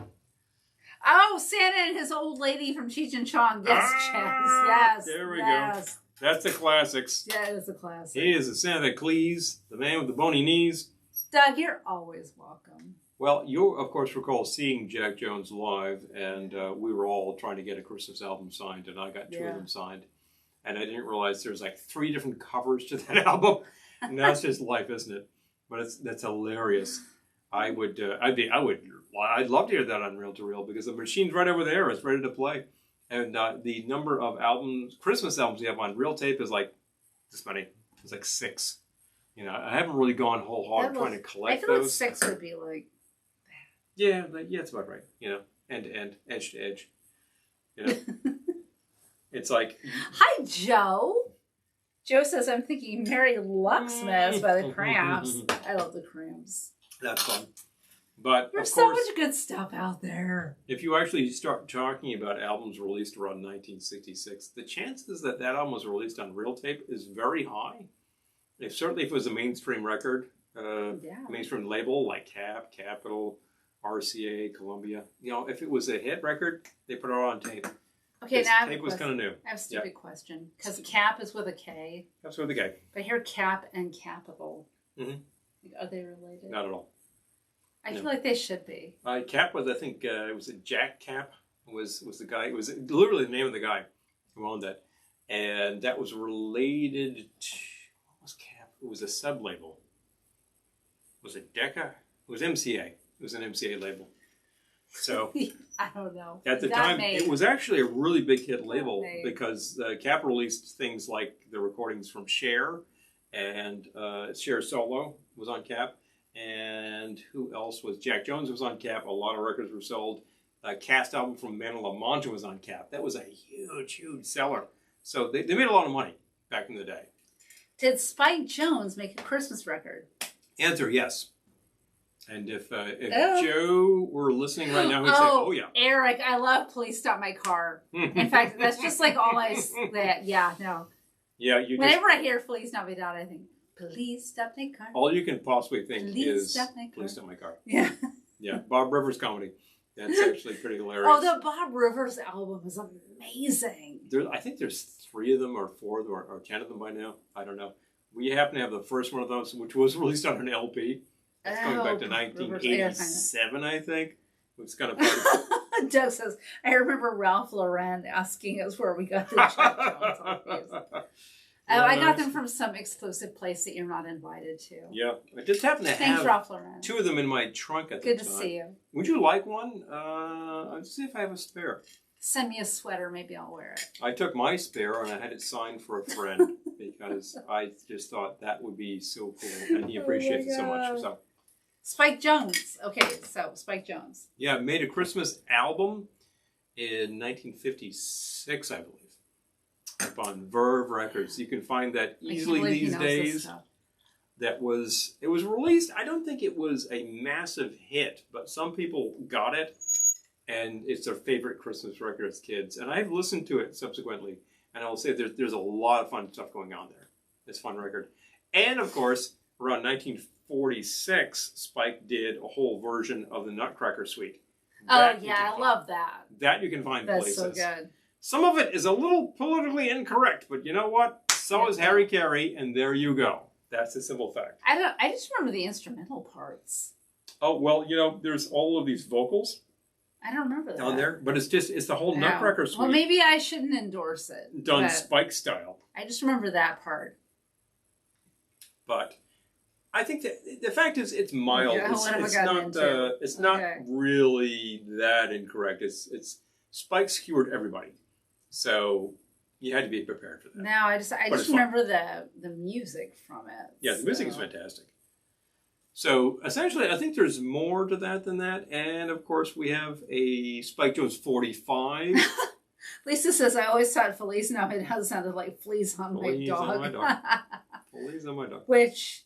Oh, Santa and his old lady from Cheech and Chong. Yes, Chaz. Yes.
There we
go.
That's the classics.
Yeah, it is a classic.
He is the Santa that clees, the man with the bony knees.
Doug, you're always welcome.
Well, you, of course, recall seeing Jack Jones live, and we were all trying to get a Christmas album signed, and I got two of them signed. And I didn't realize there's like 3 different covers to that album. And that's just life, isn't it? But that's hilarious. I'd love to hear that on reel to reel because the machine's right over there. It's ready to play. And the number of albums, Christmas albums we have on reel tape is like this many. It's like 6. You know, I haven't really gone whole hog trying to collect
I feel
those.
like 6 would be like
Yeah, it's about right. You know, end to end, edge to edge. You know, it's like.
Hi, Joe. Joe says, I'm thinking Merry Luxmas by the Cramps. I love the Cramps.
That's fun. But
There's
of
so
course,
much good stuff out there.
if you actually start talking about albums released around 1966, the chances that that album was released on real tape is very high. Certainly if it was a mainstream record, mainstream label like Capitol, RCA, Columbia. You know, if it was a hit record, they put it on tape.
Okay, now
tape was kind of new.
I have a stupid question. Because Cap is with a K.
That's with the guy.
But here, Cap and Capital.
Mm-hmm.
Are they related?
Not at all.
I feel like they should be.
Cap was, I think, it was a Jack Cap was the guy. It was literally the name of the guy who owned that. And that was related to, what was Cap? It was a sub-label. Was it Decca? It was MCA. It was an MCA label. So
I don't know.
at the time, it was actually a really big hit label because Cap released things like the recordings from Cher, and Cher solo was on Cap, and who else was? Jack Jones was on Cap. A lot of records were sold. A cast album from Man of La Mancha was on Cap. That was a huge, huge seller. So they made a lot of money back in the day.
Did Spike Jones make a Christmas record?
Answer, yes. And if Joe were listening right now, he'd say, oh, yeah.
Eric, I love Please Stop My Car. In fact, that's just like all yeah, no.
Yeah,
whenever I hear Please Stop My Car, I think, please stop my car.
All you can possibly think
Please
is, Please Stop My Car.
Yeah.
Yeah, Bob Rivers comedy. That's actually pretty hilarious.
Oh, the Bob Rivers album is amazing.
I think there's 3 of them or 4 of them or 10 of them by now. I don't know. We happen to have the first one of those, which was released on an LP. It's going back to 1987, I think. It's kind of funny.
Doug says, I remember Ralph Lauren asking us where we got the Jack Jones LPs. I got them from some exclusive place that you're not invited to.
Yeah. I just happen to have
Ralph Lauren.
2 of them in my trunk at the time.
Good to see you.
Would you like one? Let's see if I have a spare.
Send me a sweater. Maybe I'll wear it.
I took my spare and I had it signed for a friend because I just thought that would be so cool. And he appreciates it so much. So.
Spike Jones. Okay, so Spike Jones.
Yeah, made a Christmas album in 1956, I believe. Up on Verve Records. You can find that easily these days. It was released. I don't think it was a massive hit, but some people got it, and it's their favorite Christmas record as kids. And I've listened to it subsequently, and I will say there's a lot of fun stuff going on there. It's a fun record. And of course, around 1946, Spike did a whole version of the Nutcracker Suite.
I love that.
That you can find places.
That's so good.
Some of it is a little politically incorrect, but you know what? So is Harry Carey, and there you go. That's a simple fact.
I just remember the instrumental parts.
Oh, well, you know, there's all of these vocals.
I don't remember that.
On there, but it's the whole Nutcracker Suite.
Well, maybe I shouldn't endorse it.
Done Spike style.
I just remember that part.
But I think that the fact is it's mild.
Yeah,
it's not really that incorrect. It's Spike skewered everybody. So, You had to be prepared for that.
No, I just remember the music from it.
Yeah, the music is fantastic. So essentially, I think there's more to that than that. And of course, we have a Spike Jones 45.
Lisa says, I always thought Feliz Navidad sounded like fleas on my dog.
Feliz on my dog.
Which,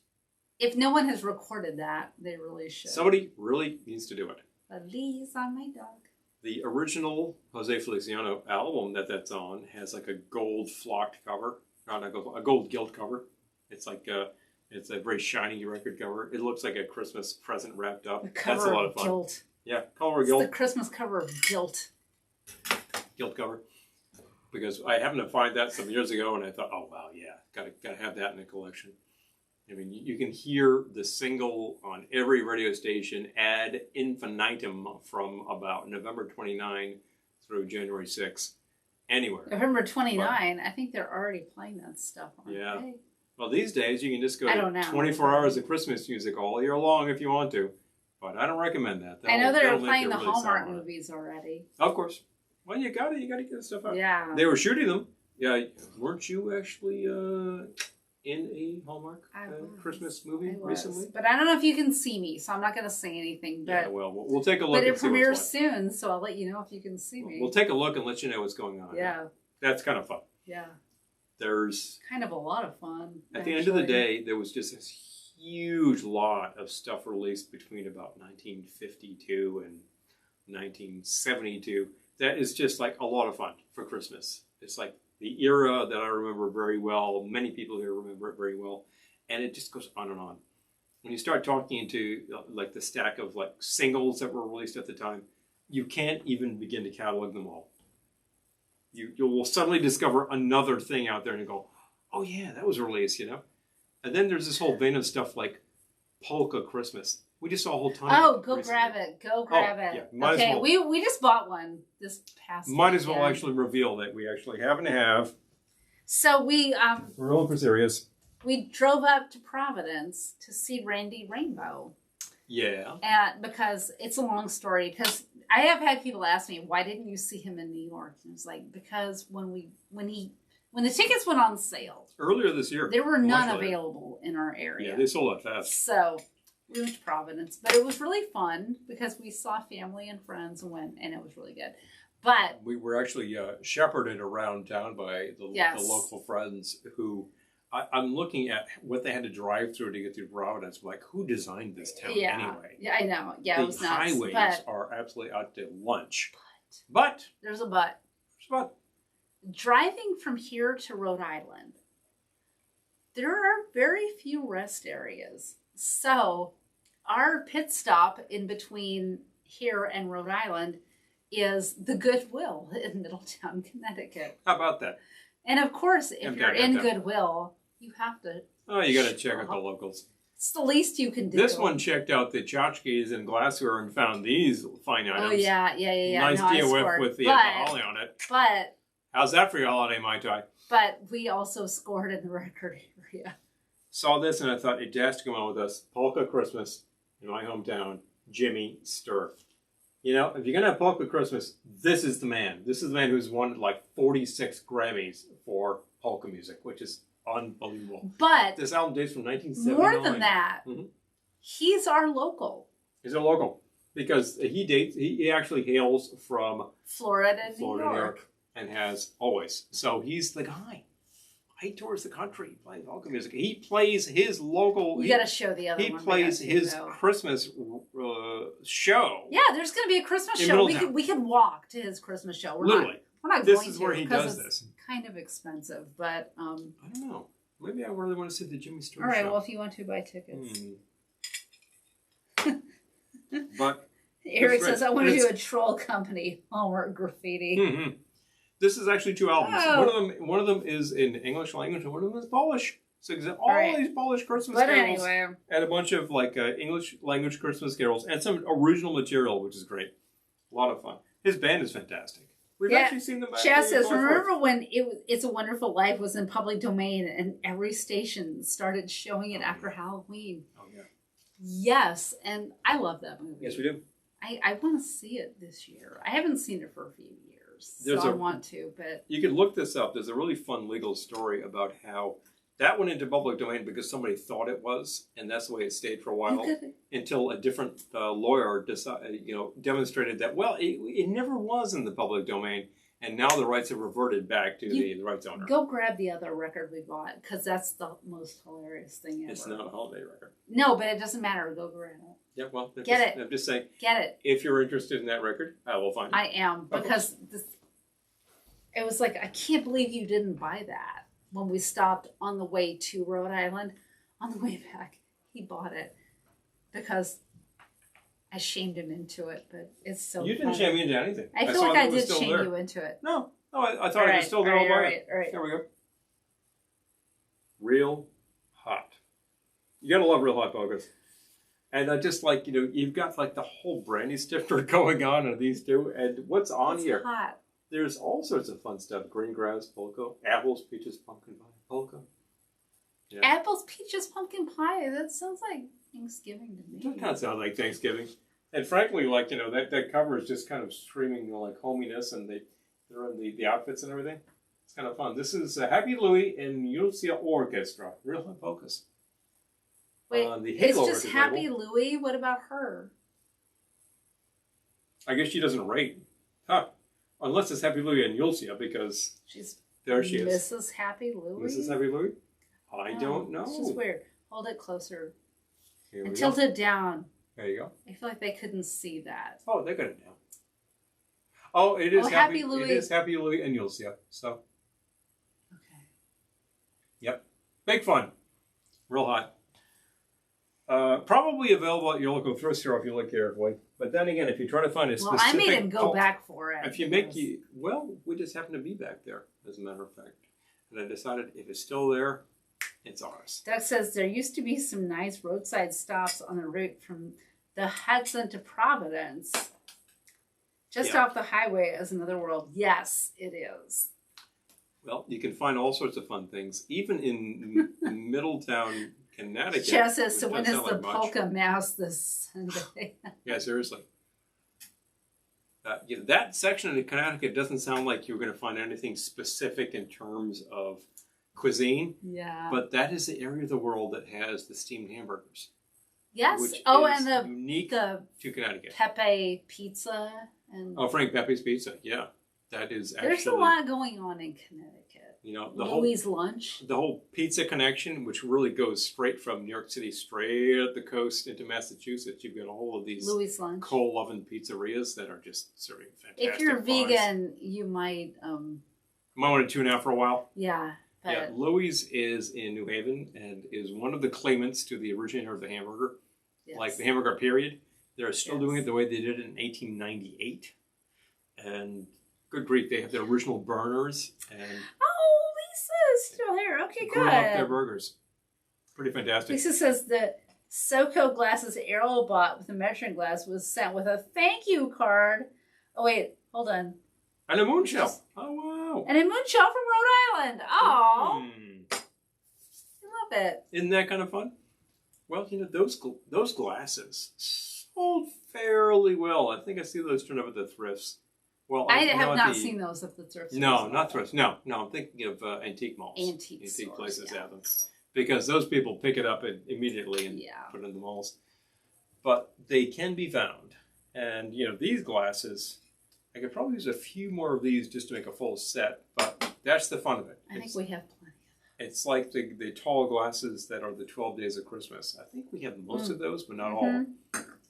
if no one has recorded that, they really should.
Somebody really needs to do it.
Feliz on my dog.
The original Jose Feliciano album that's on has like a gold flocked cover. Not a gold gilt cover. It's like it's a very shiny record cover. It looks like a Christmas present wrapped up. That's a lot of fun.
Gilt.
Yeah, cover of gilt.
It's the Christmas cover of Gilt.
Gilt cover. Because I happened to find that some years ago, and I thought, oh wow, yeah, gotta have that in the collection. I mean, you can hear the single on every radio station ad infinitum from about November 29 through January 6. Anywhere.
November 29, I think they're already playing that stuff on.
Yeah.
Hey.
Well, these days you can just go to 24 hours of Christmas music all year long if you want to. But I don't recommend that.
I know they're playing the Hallmark movies already.
Of course. Well, you gotta get stuff out.
Yeah.
They were shooting them. Yeah. Weren't you actually in a Hallmark Christmas movie recently?
But I don't know if you can see me, so I'm not going to say anything. But
yeah, well, we'll take a look.
But it premieres soon, so I'll let you know if you can see me.
We'll take a look and let you know what's going on.
Yeah.
That's kind of fun.
Yeah.
There's
kind of a lot of fun.
At the end of the day, there was just this huge lot of stuff released between about 1952 and 1972. That is just like a lot of fun for Christmas. It's like the era that I remember very well. Many people here remember it very well. And it just goes on and on. When you start talking into like the stack of like singles that were released at the time, you can't even begin to catalog them all. You will suddenly discover another thing out there and you go, oh yeah, that was released, you know? And then there's this whole vein of stuff like Polka Christmas. We just saw a whole ton
of
it
go
recently.
Grab it. Go grab it.
Yeah,
okay,
as well.
we just bought one this past
Might as well actually reveal that we actually happen to have.
So we
we're all for serious.
We drove up to Providence to see Randy Rainbow.
Yeah.
And because it's a long story, because I have had people ask me, why didn't you see him in New York? And it's like, because when the tickets went on sale
earlier this year,
there were none available in our area.
Yeah, they sold out fast.
So we went to Providence, but it was really fun because we saw family and friends and went, and it was really good. But
we were actually shepherded around town by the local friends who I'm looking at what they had to drive through to get through Providence. I'm like, who designed this town anyway?
Yeah, I know. Yeah, it was
the
nuts.
highways are absolutely out to lunch. But
there's a but.
There's a but.
Driving from here to Rhode Island, there are very few rest areas. So our pit stop in between here and Rhode Island is the Goodwill in Middletown, Connecticut.
How about that?
And of course, if you're in Goodwill, you have to...
Oh, you got to check out the locals.
It's the least you can do.
This one checked out the tchotchkes and glassware and found these fine items.
Oh, yeah.
Nice deal with the holly on it.
But...
How's that for your holiday, Mai Tai?
But we also scored in the record area.
Saw this and I thought it has to come on with us. Polka Christmas in my hometown, Jimmy Sturr. You know, if you're going to have Polka Christmas, this is the man. This is the man who's won like 46 Grammys for polka music, which is unbelievable.
But
this album dates from 1979.
More than that, he's our local.
He's our local because he actually hails from
Florida, New York.
And has always. So he's the guy. He tours the country playing polka music. He plays his local...
You got to show the other one.
He plays his Christmas show.
Yeah, there's going to be a Christmas show. We could walk to his Christmas show. We're
Literally.
We're not
this
going
is
to
where he does
it's
this.
Kind of expensive, but...
I don't know. Maybe I really want to see the Jimmy Sturr show.
All right, well, if you want to buy tickets.
But...
Eric says, I want to do a troll company. Hallmark graffiti.
This is actually two albums. Oh. One of them is in English language, and one of them is Polish. So all these Polish Christmas carols, and a bunch of like English language Christmas carols, and some original material, which is great. A lot of fun. His band is fantastic. We've actually seen them.
Chaz says, remember when It's a Wonderful Life was in public domain, and every station started showing it after Halloween?
Oh yeah.
Yes, and I love that movie.
Yes, we do.
I want to see it this year. I haven't seen it for a few years. so I want to, but...
You could look this up. There's a really fun legal story about how that went into public domain because somebody thought it was, and that's the way it stayed for a while until a different lawyer demonstrated that, well, it never was in the public domain, and now the rights have reverted back to the rights owner.
Go grab the other record we bought, because that's the most hilarious thing ever.
It's not a holiday record.
No, but it doesn't matter. Go grab it.
Yeah, well,
I'm
just saying.
Get it.
If you're interested in that record, I will find it.
I am, because it was like, I can't believe you didn't buy that. When we stopped on the way to Rhode Island, on the way back, he bought it because I shamed him into it. But it's so
You didn't shame me into anything.
I feel like I did shame you into it.
No, I thought it was still there all right. There we go. Real hot. You gotta love real hot polkas. And I just like, you've got like the whole brandy stifter going on in these two. And what's on here?
Hot.
There's all sorts of fun stuff. Green grass, polka, apples, peaches, pumpkin pie, polka.
Yeah. Apples, peaches, pumpkin pie. That sounds like Thanksgiving to me.
That kind of sounds like Thanksgiving. And frankly, like, that cover is just kind of screaming like hominess, and they're in the outfits and everything. It's kind of fun. This is Happy Louie and Yulcia Orchestra. Real hot polkas.
Wait, it's just Happy Louie? What about her?
I guess she doesn't rate. Huh. Unless it's Happy Louie and Yulcia, because there she is.
Mrs. Happy Louie?
Mrs. Happy Louie? I don't know.
It's just weird. Hold it closer.
And
tilt it down.
There you go.
I feel like they couldn't see that.
Oh, they got it down. Oh, it is
Happy Louie.
It is Happy Louie and Yulcia. So.
Okay.
Yep. Big fun. Real hot. Probably available at your local thrift store if you look carefully. But then again, if you try to find a specific...
Well, I made him go back for it.
If you we just happen to be back there, as a matter of fact. And I decided if it's still there, it's ours.
Doug says there used to be some nice roadside stops on the route from the Hudson to Providence. Just off the highway is another world. Yes, it is.
Well, you can find all sorts of fun things, even in Middletown, Connecticut.
Chad says, so when is the polka mass this Sunday?
Yeah, seriously. That section of Connecticut doesn't sound like you're going to find anything specific in terms of cuisine.
Yeah.
But that is the area of the world that has the steamed hamburgers.
Yes.
Which is
and the
unique to Connecticut.
Pepe Pizza.
Frank Pepe's Pizza. Yeah. That is actually...
There's a lot going on in Connecticut.
Louis'
lunch.
The whole pizza connection, which really goes straight from New York City, straight up the coast into Massachusetts. You've got all of these
Louis' lunch
coal oven pizzerias that are just serving fantastic
If you're
bars.
vegan, you might...
might want to tune out for a while.
Yeah.
Yeah, Louis is in New Haven and is one of the claimants to the originator of the hamburger. Yes. Like the hamburger period. They're still doing it the way they did it in 1898. And good grief, they have the original burners. And
Lisa's still here. Okay, good.
Up their burgers. Pretty fantastic.
Lisa says the SoCo glasses Errol bought with a measuring glass was sent with a thank you card. Oh, wait. Hold on.
And a moonshell. Oh, wow.
And a moonshell from Rhode Island. Oh. I love it.
Isn't that kind of fun? Well, those glasses sold fairly well. I think I see those turn up at the thrifts. Well,
I have not seen those at the thrift stores.
No, not thrifts. No, I'm thinking of antique malls.
Antique
places have them. Because those people pick it up immediately and put it in the malls. But they can be found. And, these glasses, I could probably use a few more of these just to make a full set. But that's the fun of it.
I think we have plenty.
It's like the tall glasses that are the 12 Days of Christmas. I think we have most of those, but not all.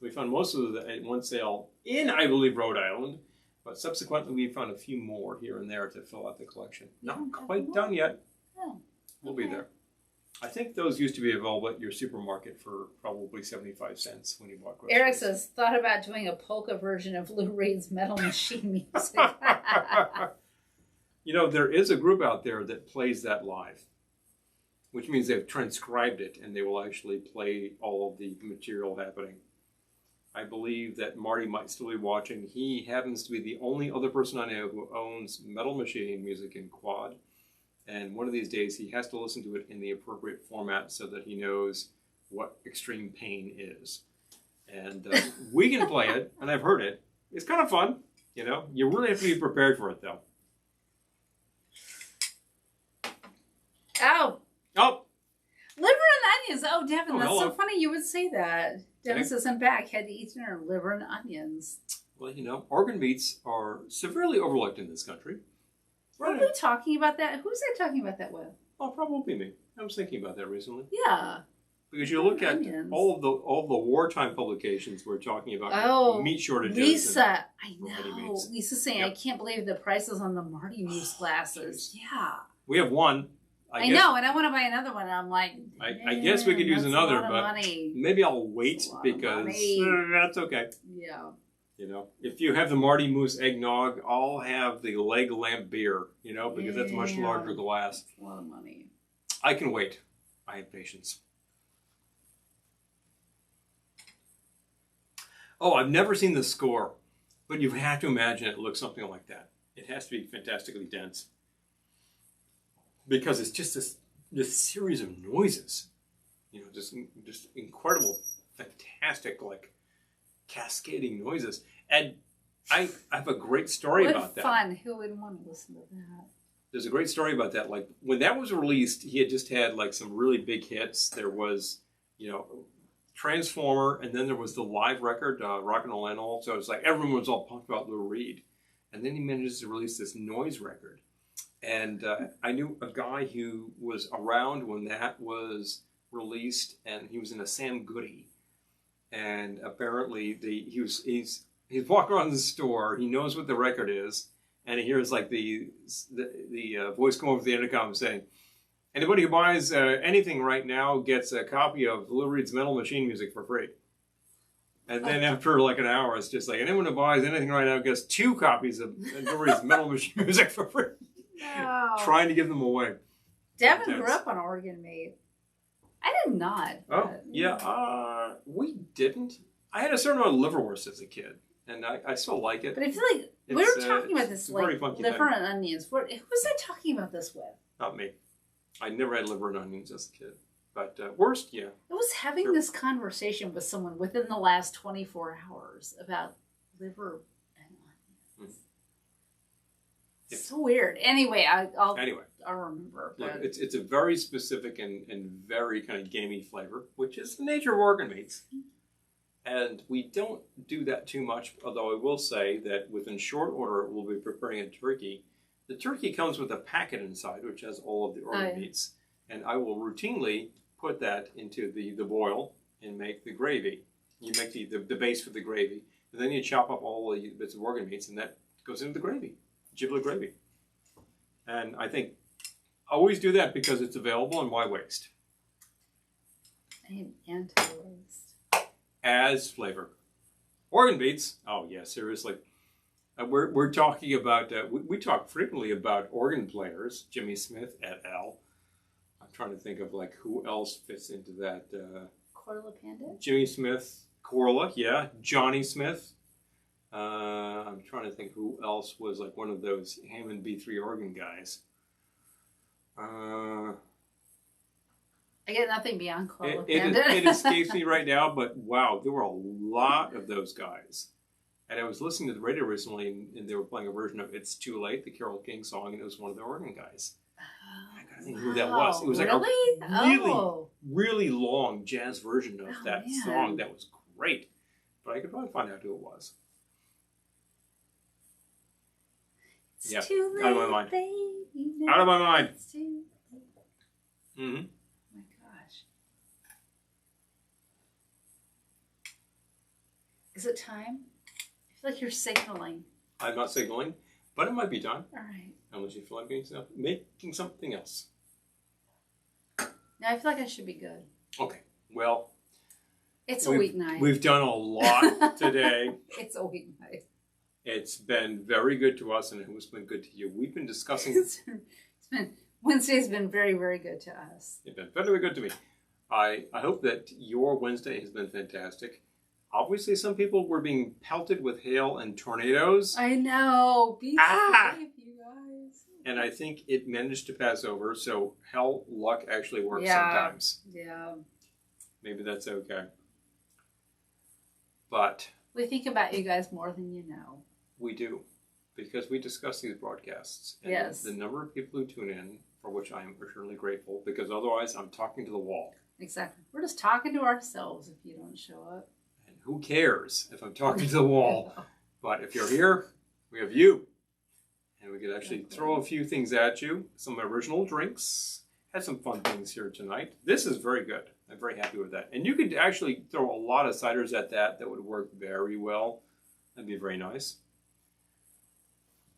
We found most of them at one sale in, I believe, Rhode Island. But subsequently, we found a few more here and there to fill out the collection. Not quite done yet.
Oh,
we'll be there. I think those used to be available at your supermarket for probably 75 cents when you bought groceries.
Eric says, thought about doing a polka version of Lou Reed's Metal Machine music.
There is a group out there that plays that live, which means they've transcribed it and they will actually play all of the material happening. I believe that Marty might still be watching. He happens to be the only other person I know who owns Metal Machine music in quad. And one of these days he has to listen to it in the appropriate format so that he knows what extreme pain is. And we can play it, and I've heard it. It's kind of fun. You know, you really have to be prepared for it, though.
Oh.
Oh.
Liver and onions. Oh, Devin, that's
hello.
so funny you would say that. Devin says, I'm back. Had to eat dinner. Liver and onions.
Well, you know, organ meats are severely overlooked in this country.
Were we talking about that? Who's I talking about that with?
Oh, probably me. I was thinking about that recently.
Yeah.
Because you look at
onions.
all the wartime publications we're talking about meat shortages.
Lisa, I know.
Meats.
Lisa's saying, I can't believe the prices on the Marty Moose glasses. Yeah.
We have one.
I know, and I want to buy another one. And I'm like,
I guess we could use another, but
money.
maybe I'll wait because that's okay.
Yeah.
You know, if you have the Marty Moose eggnog, I'll have the leg lamp beer, you know, because that's a much larger glass.
That's a lot of money.
I can wait. I have patience. Oh, I've never seen the score, but you have to imagine it looks something like that. It has to be fantastically dense. Because it's just this series of noises. You know, just incredible, fantastic, like, cascading noises. And I have a great story about that.
Fun. Who would want to listen to that?
There's a great story about that. Like, when that was released, he had just had, like, some really big hits. There was, you know, Transformer, and then there was the live record, Rock and Roll Animal. So it's like everyone was all pumped about Lou Reed. And then he manages to release this noise record. And I knew a guy who was around when that was released, and he was in a Sam Goody. And apparently he's walking around the store. He knows what the record is, and he hears like the voice come over the intercom saying, "Anybody who buys anything right now gets a copy of Lou Reed's Metal Machine music for free." And then after like an hour, it's just like, anyone who buys anything right now gets 2 copies of Lou Reed's Metal Machine music for free.
No.
Trying to give them away.
Devin grew up on Organ Meat. I did not.
Oh, yeah. We didn't. I had a certain amount of liverwurst as a kid, and I still like it.
But I feel like we were talking about this, like liver and onions. Who was I talking about this with?
Not me. I never had liver and onions as a kid. But worst, yeah.
I was having this conversation with someone within the last 24 hours about liver and onions. It's so weird. Anyway, I'll remember.
But it's a very specific and very kind of gamey flavor, which is the nature of organ meats. And we don't do that too much, although I will say that within short order, we'll be preparing a turkey. The turkey comes with a packet inside, which has all of the organ meats. And I will routinely put that into the boil and make the gravy. You make the base for the gravy. And then you chop up all the bits of organ meats, and that goes into the gravy. Giblet gravy. And I think always do that because it's available, and why waste?
I am anti-waste.
As flavor. Organ meats. Oh yeah, seriously. We're talking about, we talk frequently about organ players, Jimmy Smith et al. I'm trying to think of like who else fits into that.
Corla Pandit?
Jimmy Smith, Corla, yeah. Johnny Smith. I'm trying to think who else was like one of those Hammond B3 organ guys.
I get nothing beyond Corla Pandit.
It escapes me right now, but wow, there were a lot of those guys. And I was listening to the radio recently, and they were playing a version of "It's Too Late," the Carole King song, and it was one of the organ guys. I gotta think who that was. It was like a really long jazz version of that song that was great. But I could probably find out who it was.
It's too late,
out of my mind.
Baby,
out of my mind.
It's too late.
Mm-hmm.
Oh my gosh. Is it time? I feel like you're signaling.
I'm not signaling, but it might be time.
All right.
Unless you feel like making something else.
No, I feel like I should be good.
Okay. Well,
it's a weeknight.
We've done a lot today.
It's a weeknight.
It's been very good to us, and it has been good to you. We've been discussing.
Wednesday's been very, very good to us.
It's been very good to me. I hope that your Wednesday has been fantastic. Obviously, some people were being pelted with hail and tornadoes.
I know. Be safe, you guys.
And I think it managed to pass over, so hell, luck actually works sometimes.
Yeah.
Maybe that's okay. But
we think about you guys more than you know.
We do, because we discuss these broadcasts. And
yes.
The number of people who tune in, for which I am eternally grateful, because otherwise I'm talking to the wall.
Exactly. We're just talking to ourselves if you don't show up.
And who cares if I'm talking to the wall? But if you're here, we have you. And we could actually throw a few things at you. Some original drinks. Had some fun things here tonight. This is very good. I'm very happy with that. And you could actually throw a lot of ciders at that would work very well. That'd be very nice.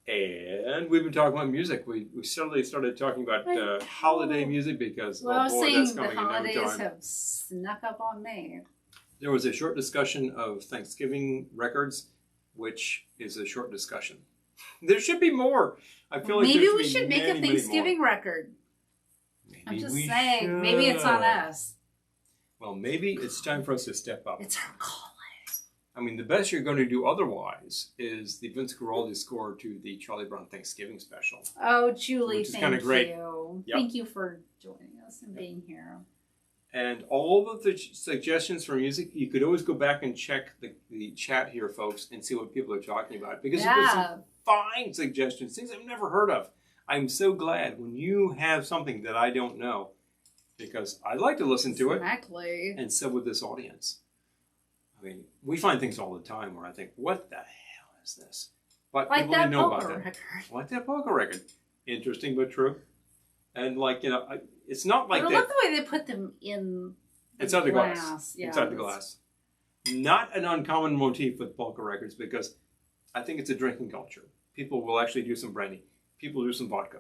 And we've been talking about music. We suddenly started talking about holiday music because
that's coming
in no
the holidays have snuck up on me.
There was a short discussion of Thanksgiving records, which is a short discussion. There should be more. I feel like
maybe we should make a Thanksgiving record. I'm just saying. Maybe it's on us.
Well, maybe it's time for us to step up.
It's our calling.
I mean, the best you're going to do otherwise is the Vince Guaraldi score to the Charlie Brown Thanksgiving special.
Oh, Julie,
thank you.
Great.
Yep.
Thank you for joining us and being here.
And all of the suggestions for music, you could always go back and check the chat here, folks, and see what people are talking about. Because there's some fine suggestions, things I've never heard of. I'm so glad when you have something that I don't know, because I like to listen to it.
Exactly.
And so would this audience. I mean, we find things all the time where I think, what the hell is this? But
like
people
that
didn't know
polka
about that.
record.
Like that polka record. Interesting but true. And like, you know, it's not like
I
that.
love the way they put them in
inside the glass.
Yeah,
inside the glass. Not an uncommon motif with polka records because I think it's a drinking culture. People will actually do some brandy. People do some vodka.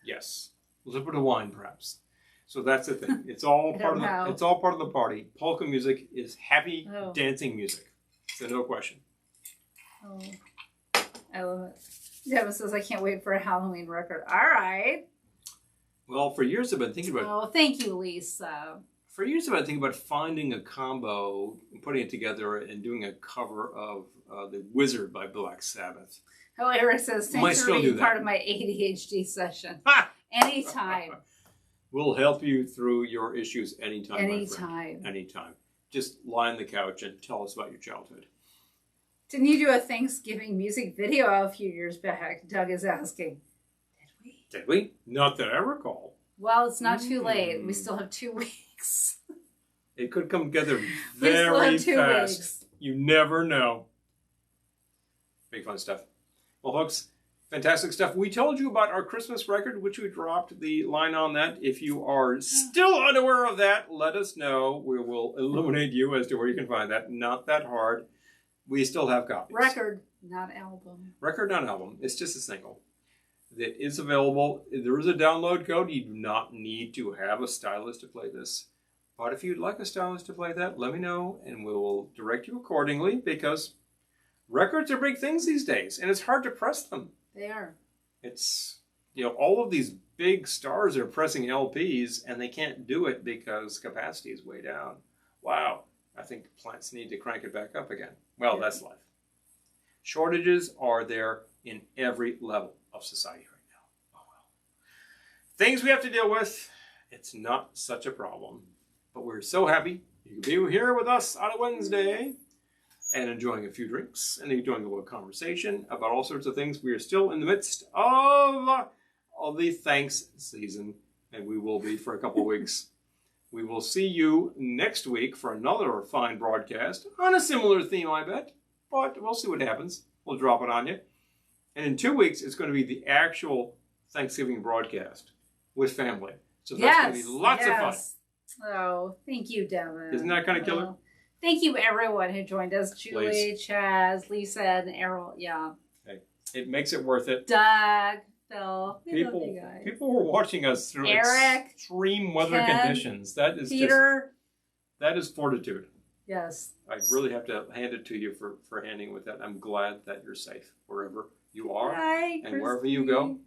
Yes. A little bit of wine, perhaps. So that's the thing. It's all part of the. It's all part of the party. Polka music is happy dancing music. So no question.
Oh, I love it. Devin says, "I can't wait for a Halloween record." All right.
Well, for years I've been thinking about.
Oh, thank you, Lisa.
For years I've been thinking about finding a combo, and putting it together, and doing a cover of "The Wizard" by Black Sabbath.
Oh, Eric says, "Thanks for being part of my ADHD session." Anytime.
We'll help you through your issues anytime.
Anytime.
Anytime. Just lie on the couch and tell us about your childhood.
Didn't you do a Thanksgiving music video a few years back? Doug is asking.
Did we? Not that I recall.
Well, it's not too late. We still have 2 weeks.
It could come together very fast. Weeks. You never know. Big fun stuff. Well, folks, fantastic stuff. We told you about our Christmas record, which we dropped the line on that. If you are still unaware of that, let us know. We will illuminate you as to where you can find that. Not that hard. We still have copies.
Record, not album.
Record, not album. It's just a single. That is available. There is a download code. You do not need to have a stylist to play this. But if you'd like a stylist to play that, let me know, and we will direct you accordingly, because records are big things these days, and it's hard to press them.
They are.
It's, you know, all of these big stars are pressing LPs, and they can't do it because capacity is way down. Wow. I think plants need to crank it back up again. Well, that's life. Shortages are there in every level of society right now. Oh, well. Things we have to deal with. It's not such a problem. But we're so happy you can be here with us on a Wednesday and enjoying a few drinks and enjoying a little conversation about all sorts of things. We are still in the midst of the thanks season, and we will be for a couple of weeks. We will see you next week for another fine broadcast on a similar theme, I bet. But we'll see what happens. We'll drop it on you. And in 2 weeks, it's going to be the actual Thanksgiving broadcast with family. So that's going to be lots of fun.
Oh, thank you, Devin.
Isn't that kind of killer?
Thank you, everyone who joined us. Julie, Chaz, Lisa, and Errol. Yeah.
Okay. It makes it worth it.
Doug, Phil.
People were watching us through extreme weather conditions. That is
Peter.
That is fortitude.
Yes.
I really have to hand it to you for handing with that. I'm glad that you're safe wherever you are and wherever you go.